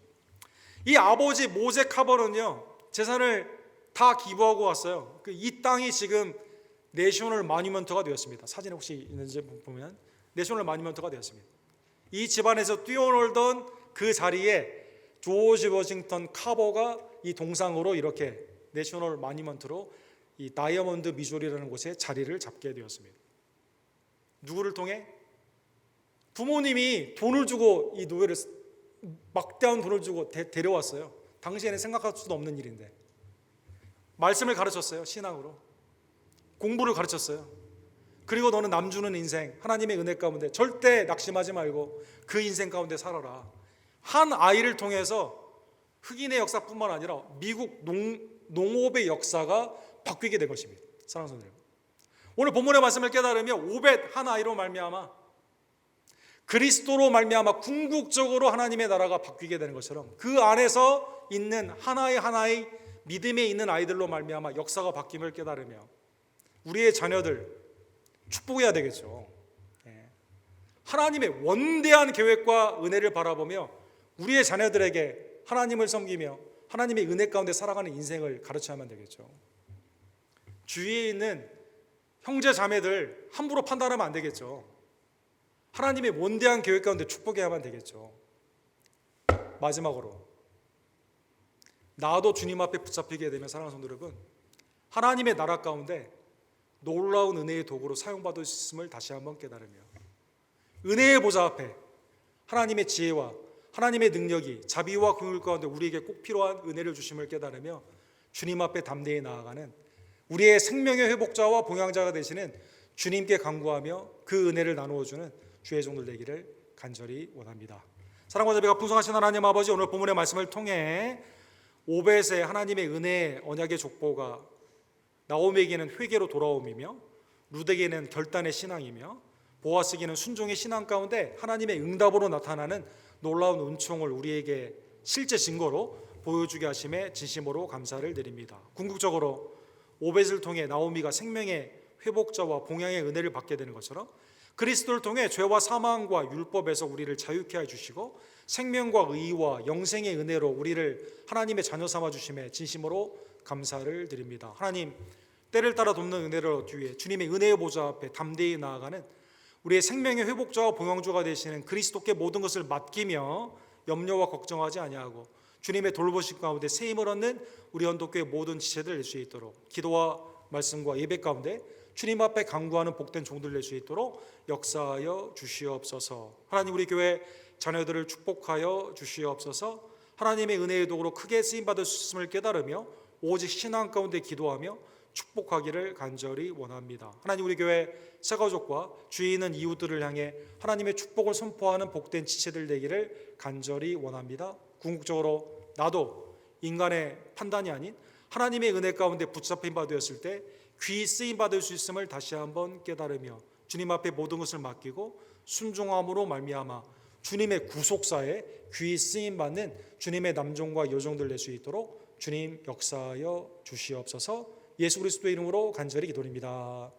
이 아버지 모세 카버는요 재산을 다 기부하고 왔어요. 이 땅이 지금 내셔널 마뉴먼트가 되었습니다. 사진 혹시 있는지 보면 내셔널 마뉴먼트가 되었습니다. 이 집안에서 뛰어놀던 그 자리에 조지 워싱턴 카버가 이 동상으로 이렇게 내셔널 마뉴먼트로 이 다이아몬드 미조리라는 곳에 자리를 잡게 되었습니다. 누구를 통해? 부모님이 돈을 주고 이 노예를 막대한 돈을 주고 데려왔어요. 당시에는 생각할 수도 없는 일인데 말씀을 가르쳤어요. 신앙으로 공부를 가르쳤어요. 그리고 너는 남주는 인생 하나님의 은혜 가운데 절대 낙심하지 말고 그 인생 가운데 살아라. 한 아이를 통해서 흑인의 역사뿐만 아니라 미국 농업의 역사가 바뀌게 된 것입니다. 사랑하는 성도들, 오늘 본문의 말씀을 깨달으면 오벳 한 아이로 말미암아 그리스도로 말미암아 궁극적으로 하나님의 나라가 바뀌게 되는 것처럼 그 안에서 있는 하나의 믿음에 있는 아이들로 말미암아 역사가 바뀜을 깨달으며 우리의 자녀들 축복해야 되겠죠. 하나님의 원대한 계획과 은혜를 바라보며 우리의 자녀들에게 하나님을 섬기며 하나님의 은혜 가운데 살아가는 인생을 가르쳐야만 되겠죠. 주위에 있는 형제 자매들 함부로 판단하면 안 되겠죠. 하나님의 원대한 계획 가운데 축복해야만 되겠죠. 마지막으로, 나도 주님 앞에 붙잡히게 되면 사랑하는 성도 여러분, 하나님의 나라 가운데 놀라운 은혜의 도구로 사용받을 수 있음을 다시 한번 깨달으며 은혜의 보좌 앞에 하나님의 지혜와 하나님의 능력이 자비와 긍휼 가운데 우리에게 꼭 필요한 은혜를 주심을 깨달으며 주님 앞에 담대히 나아가는 우리의 생명의 회복자와 봉양자가 되시는 주님께 간구하며 그 은혜를 나누어주는 주의 종들 되기를 간절히 원합니다. 사랑과 자비가 풍성하신 하나님 아버지, 오늘 본문의 말씀을 통해 오벳의 하나님의 은혜의 언약의 족보가 나오미에게는 회개로 돌아옴이며 룻에게는 결단의 신앙이며 보아스에게는 순종의 신앙 가운데 하나님의 응답으로 나타나는 놀라운 은총을 우리에게 실제 증거로 보여주게 하심에 진심으로 감사를 드립니다. 궁극적으로 오벳을 통해 나오미가 생명의 회복자와 봉양의 은혜를 받게 되는 것처럼 그리스도를 통해 죄와 사망과 율법에서 우리를 자유케 해주시고 생명과 의와 영생의 은혜로 우리를 하나님의 자녀 삼아 주심에 진심으로 감사를 드립니다. 하나님, 때를 따라 돕는 은혜를 얻기 위해 주님의 은혜의 보좌 앞에 담대히 나아가는 우리의 생명의 회복자와 봉양주가 되시는 그리스도께 모든 것을 맡기며 염려와 걱정하지 아니하고 주님의 돌보심 가운데 새 힘을 얻는 우리 언덕교회 모든 지체들 낼 수 있도록 기도와 말씀과 예배 가운데 주님 앞에 간구하는 복된 종들 낼 수 있도록 역사하여 주시옵소서. 하나님, 우리 교회 자녀들을 축복하여 주시옵소서. 하나님의 은혜의 도구로 크게 쓰임받을 수 있음을 깨달으며 오직 신앙 가운데 기도하며 축복하기를 간절히 원합니다. 하나님, 우리 교회 새가족과 주위에 있는 이웃들을 향해 하나님의 축복을 선포하는 복된 지체들 되기를 간절히 원합니다. 궁극적으로 나도 인간의 판단이 아닌 하나님의 은혜 가운데 붙잡힌 바 되었을 때 귀히 쓰임받을 수 있음을 다시 한번 깨달으며 주님 앞에 모든 것을 맡기고 순종함으로 말미암아 주님의 구속사에 귀히 쓰임받는 주님의 남종과 여종들 낼 수 있도록 주님 역사하여 주시옵소서. 예수 그리스도의 이름으로 간절히 기도드립니다.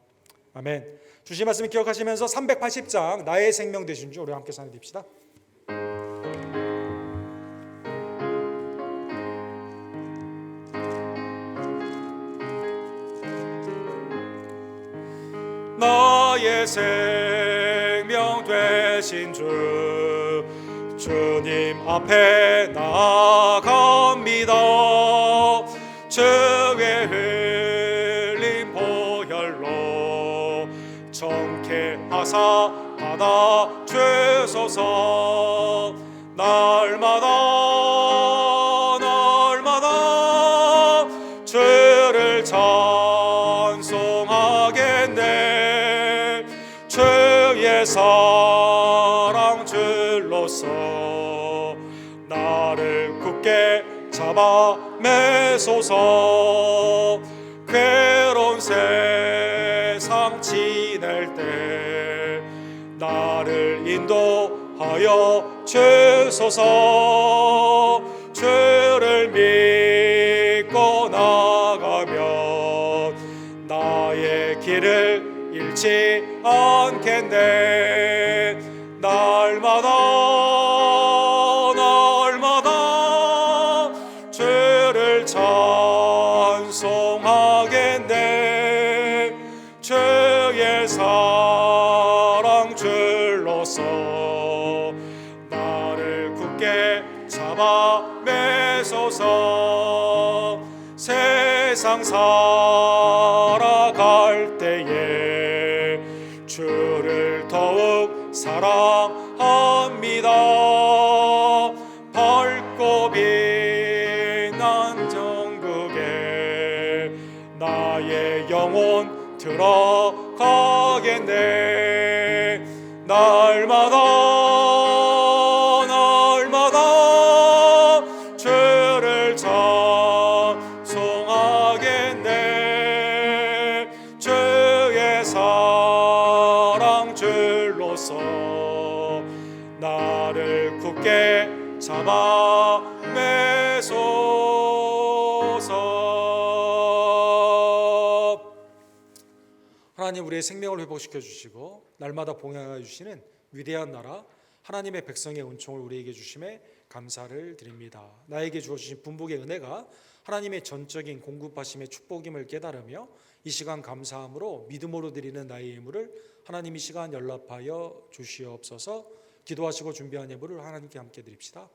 아멘. 주신 말씀을 기억하시면서 380장 나의 생명 되신 주 우리 함께 찬양드립시다. 나의 생명 되신 주 주님 앞에 나아갑니다. 주의 흘린 보혈로 정케하사 받아 주소서. 날마다 주를 찬송하겠네. 주의 사랑 줄로서 나를 굳게 잡아 매소서. 괴로운 세상 지낼 때 나를 인도하여 주소서. 주를 믿고 나가면 나의 길을 잃지 않겠네. 날마다 주를 찬송하겠네. 주의 사랑 줄로서 나를 굳게 잡아 매소서. 세상 살아갈 때에 주를 더욱 사랑합니다. 밝고 빛난 정국에 나의 영혼 들어가겠네. 날마다 주를 찬송하겠네. 주의 사랑 줄로서 나를 굳게 잡아 매소서. 하나님, 우리의 생명을 회복시켜 주시고 날마다 봉양해 주시는 위대한 나라 하나님의 백성의 은총을 우리에게 주심에 감사를 드립니다. 나에게 주어주신 분복의 은혜가 하나님의 전적인 공급하심의 축복임을 깨달으며 이 시간 감사함으로 믿음으로 드리는 나의 예물을 하나님 이 시간 연락하여 주시옵소서. 기도하시고 준비한 예물을 하나님께 함께 드립시다.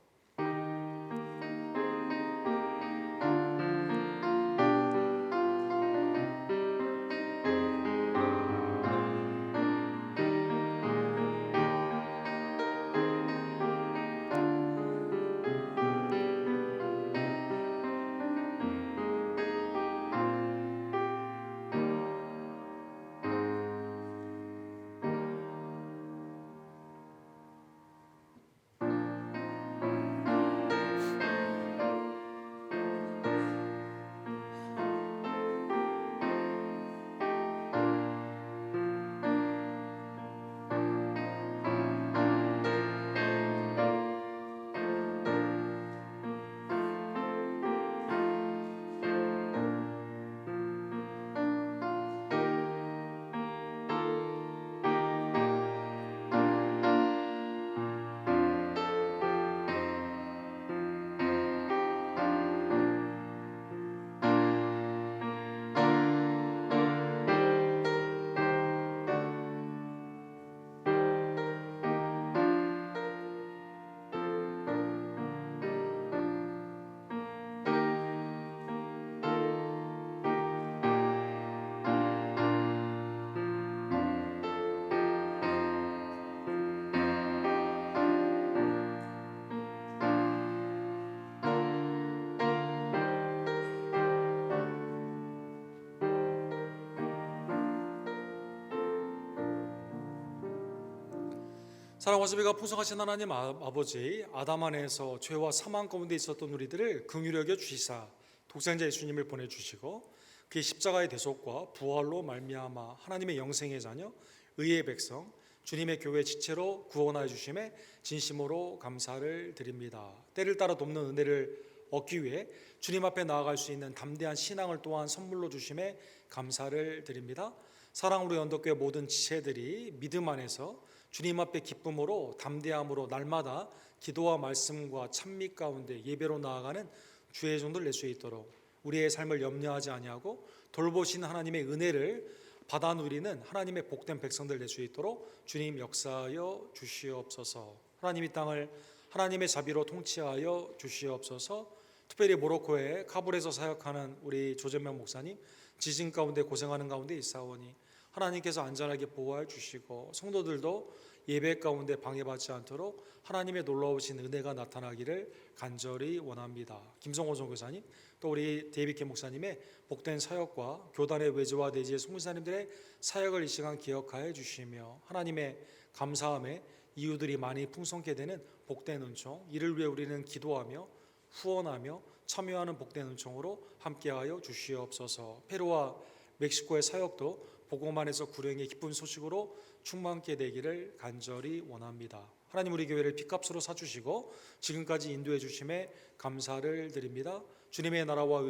사랑과 자비가 풍성하신 하나님 아버지, 아담 안에서 죄와 사망 가운데 있었던 우리들을 긍휼히 여겨 주시사 독생자 예수님을 보내주시고 그의 십자가의 대속과 부활로 말미암아 하나님의 영생의 자녀, 의의 백성, 주님의 교회 지체로 구원하여 주심에 진심으로 감사를 드립니다. 때를 따라 돕는 은혜를 얻기 위해 주님 앞에 나아갈 수 있는 담대한 신앙을 또한 선물로 주심에 감사를 드립니다. 사랑으로 연덕교회 모든 지체들이 믿음 안에서 주님 앞에 기쁨으로 담대함으로 날마다 기도와 말씀과 찬미 가운데 예배로 나아가는 주의 종들 낼 수 있도록 우리의 삶을 염려하지 아니하고 돌보신 하나님의 은혜를 받아 누리는 하나님의 복된 백성들 낼 수 있도록 주님 역사하여 주시옵소서. 하나님 이 땅을 하나님의 자비로 통치하여 주시옵소서. 특별히 모로코에 카불에서 사역하는 우리 조전명 목사님, 지진 가운데 고생하는 가운데 있사오니 하나님께서 안전하게 보호해 주시고 성도들도 예배 가운데 방해받지 않도록 하나님의 놀라우신 은혜가 나타나기를 간절히 원합니다. 김성호 선교사님, 또 우리 데이비케 목사님의 복된 사역과 교단의 외주와 내지의 송사님들의 사역을 이 시간 기억하여 주시며 하나님의 감사함에 이유들이 많이 풍성케 되는 복된 은총, 이를 위해 우리는 기도하며 후원하며 참여하는 복된 은총으로 함께하여 주시옵소서. 페루와 멕시코의 사역도 복음 안에서 구령의 기쁜 소식으로 충만케 되기를 간절히 원합니다. 하나님 우리 교회를 핏값으로 사주시고 지금까지 인도해 주심에 감사를 드립니다. 주님의 나라와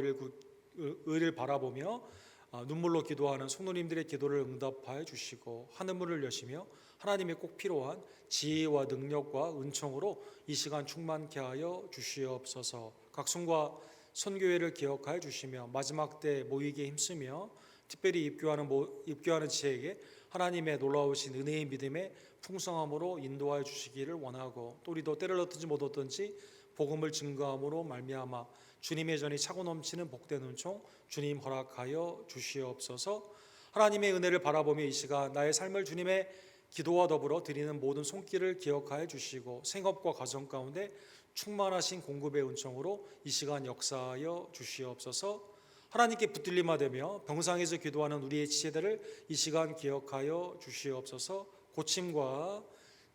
의를 바라보며 눈물로 기도하는 성도님들의 기도를 응답하여 주시고 하늘문을 여시며 하나님의 꼭 필요한 지혜와 능력과 은총으로 이 시간 충만케 하여 주시옵소서. 각성과 선교회를 기억하여 주시며 마지막 때 모이기에 힘쓰며 특별히 입교하는 지혜에게 하나님의 놀라우신 은혜의 믿음의 풍성함으로 인도하여 주시기를 원하고 또 우리도 때를 얻든지 못 얻든지 복음을 증거함으로 말미암아 주님의 전이 차고 넘치는 복된 은총 주님 허락하여 주시옵소서. 하나님의 은혜를 바라보며 이 시간 나의 삶을 주님의 기도와 더불어 드리는 모든 손길을 기억하여 주시고 생업과 가정 가운데 충만하신 공급의 은총으로 이 시간 역사하여 주시옵소서. 하나님께 붙들림하되며 병상에서 기도하는 우리의 지체들을 이 시간 기억하여 주시옵소서. 고침과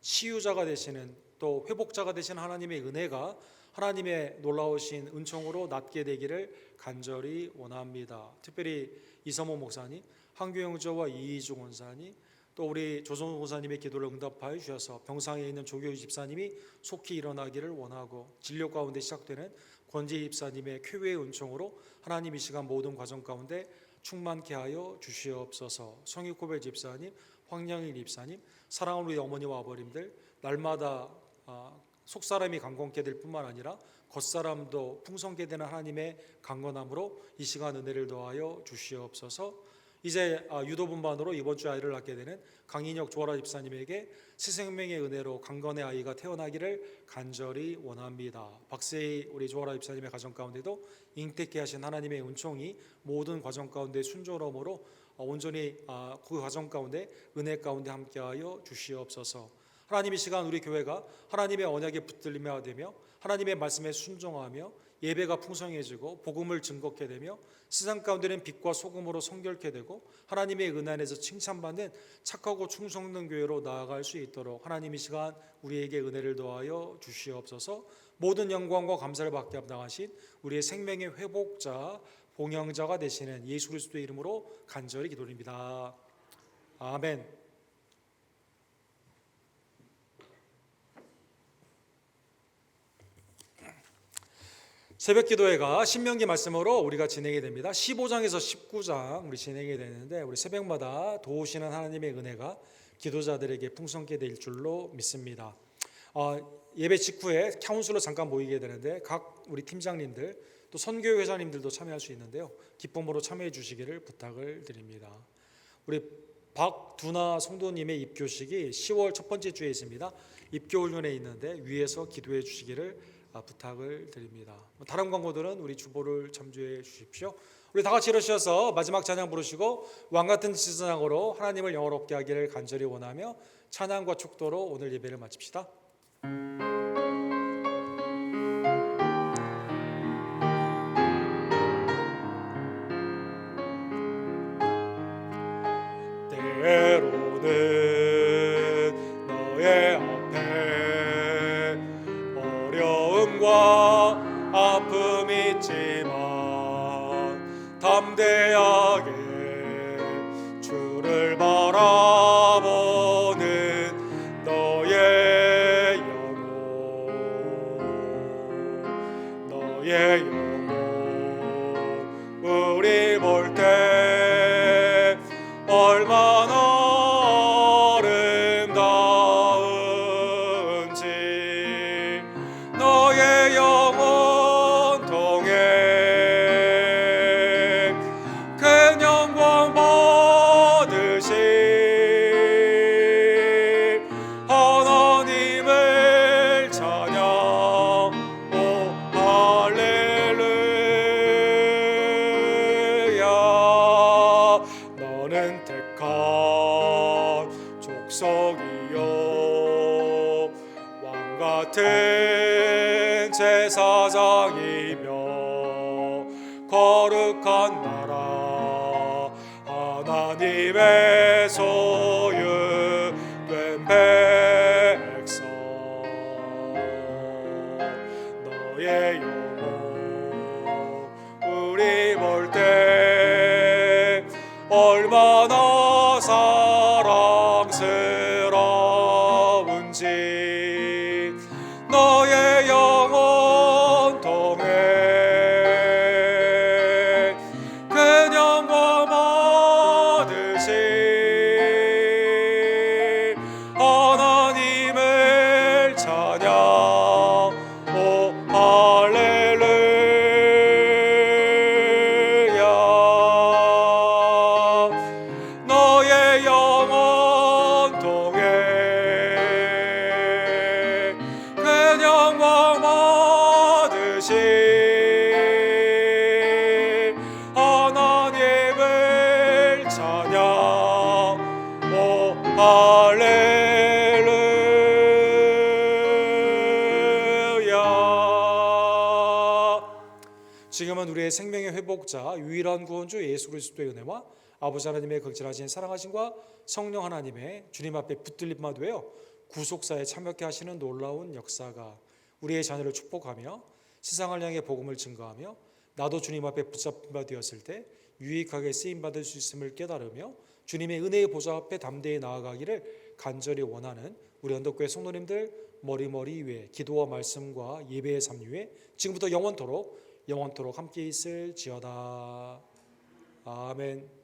치유자가 되시는 또 회복자가 되시는 하나님의 은혜가 하나님의 놀라우신 은총으로 낫게 되기를 간절히 원합니다. 특별히 이서모 목사님, 한규영저와 이희중 원사님, 또 우리 조성호 목사님의 기도를 응답하여 주셔서 병상에 있는 조교희 집사님이 속히 일어나기를 원하고 진료 가운데 시작되는 권지희 집사님의 쾌유의 은총으로 하나님 이 시간 모든 과정 가운데 충만케 하여 주시옵소서. 성익고별 집사님, 황영일 입사님, 사랑하는 우리 어머니와 아버님들, 날마다 속사람이 강건케 될 뿐만 아니라 겉사람도 풍성케 되는 하나님의 강건함으로 이 시간 은혜를 더하여 주시옵소서. 이제 유도분반으로 이번 주 아이를 낳게 되는 강인혁 조아라 집사님에게 새 생명의 은혜로 강건의 아이가 태어나기를 간절히 원합니다. 박세희 우리 조아라 집사님의 가정 가운데도 잉태케 하신 하나님의 은총이 모든 과정 가운데 순조로움으로 온전히 그 과정 가운데 은혜 가운데 함께하여 주시옵소서. 하나님, 이 시간 우리 교회가 하나님의 언약에 붙들림이 되며 하나님의 말씀에 순종하며 예배가 풍성해지고 복음을 증거케 되며 세상 가운데는 빛과 소금으로 성결케 되고 하나님의 은혜 안에서 칭찬받는 착하고 충성된 교회로 나아갈 수 있도록 하나님, 이 시간 우리에게 은혜를 더하여 주시옵소서. 모든 영광과 감사를 받게 합당하신 우리의 생명의 회복자 봉영자가 되시는 예수 그리스도의 이름으로 간절히 기도드립니다. 아멘. 새벽 기도회가 신명기 말씀으로 우리가 진행이 됩니다. 15장에서 19장 우리 진행이 되는데, 우리 새벽마다 도우시는 하나님의 은혜가 기도자들에게 풍성케 될 줄로 믿습니다. 예배 직후에 카운슬로 잠깐 모이게 되는데 각 우리 팀장님들 또 선교 회장님들도 참여할 수 있는데요, 기쁨으로 참여해 주시기를 부탁을 드립니다. 우리 박두나 성도님의 입교식이 10월 첫 번째 주에 있습니다. 입교훈련에 있는데 위에서 기도해 주시기를 부탁을 드립니다. 다른 광고들은 우리 주보를 참조해 주십시오. 우리 다 같이 일어서셔서 마지막 찬양 부르시고 왕같은 지성으로 하나님을 영화롭게 하기를 간절히 원하며 찬양과 축도로 오늘 예배를 마칩시다. 때로는 너의 앞에 어려움과 아픔 있지만 담대하게 주를 바라보는 너의 영혼 우리 볼 때 얼마나 아름다운지 너의 영혼 통해 큰 영광 받으신 하나님을 찬양. 오 할렐루야. 너는 택한 족속이요 왕같은 제사장이며 거룩한 나라 하나님의 소유된 백성. 너의 영혼 우리 볼 때 얼마나 사랑스러운지 너의 영혼 통해 큰 영광 받으신 하나님을 찬양. 오 할렐루야. 너의 영혼 통해 큰 영광 받으신 하나님을 찬양. 오 할렐루야. 지금은 우리의 생명의 회복자 유일한 구원주 예수 그리스도의 은혜와 아버지 하나님의 극진하신 사랑하심과 성령 하나님의 주님 앞에 붙들림만 되어 구속사에 참여케 하시는 놀라운 역사가 우리의 자녀를 축복하며 세상을 향해 복음을 증거하며 나도 주님 앞에 붙잡힌 바 되었을 때 유익하게 쓰임받을 수 있음을 깨달으며 주님의 은혜의 보좌 앞에 담대히 나아가기를 간절히 원하는 우리 언덕교회 성도님들 머리머리 위에 기도와 말씀과 예배의 삶 위에 지금부터 영원토록 함께 있을지어다. 아멘.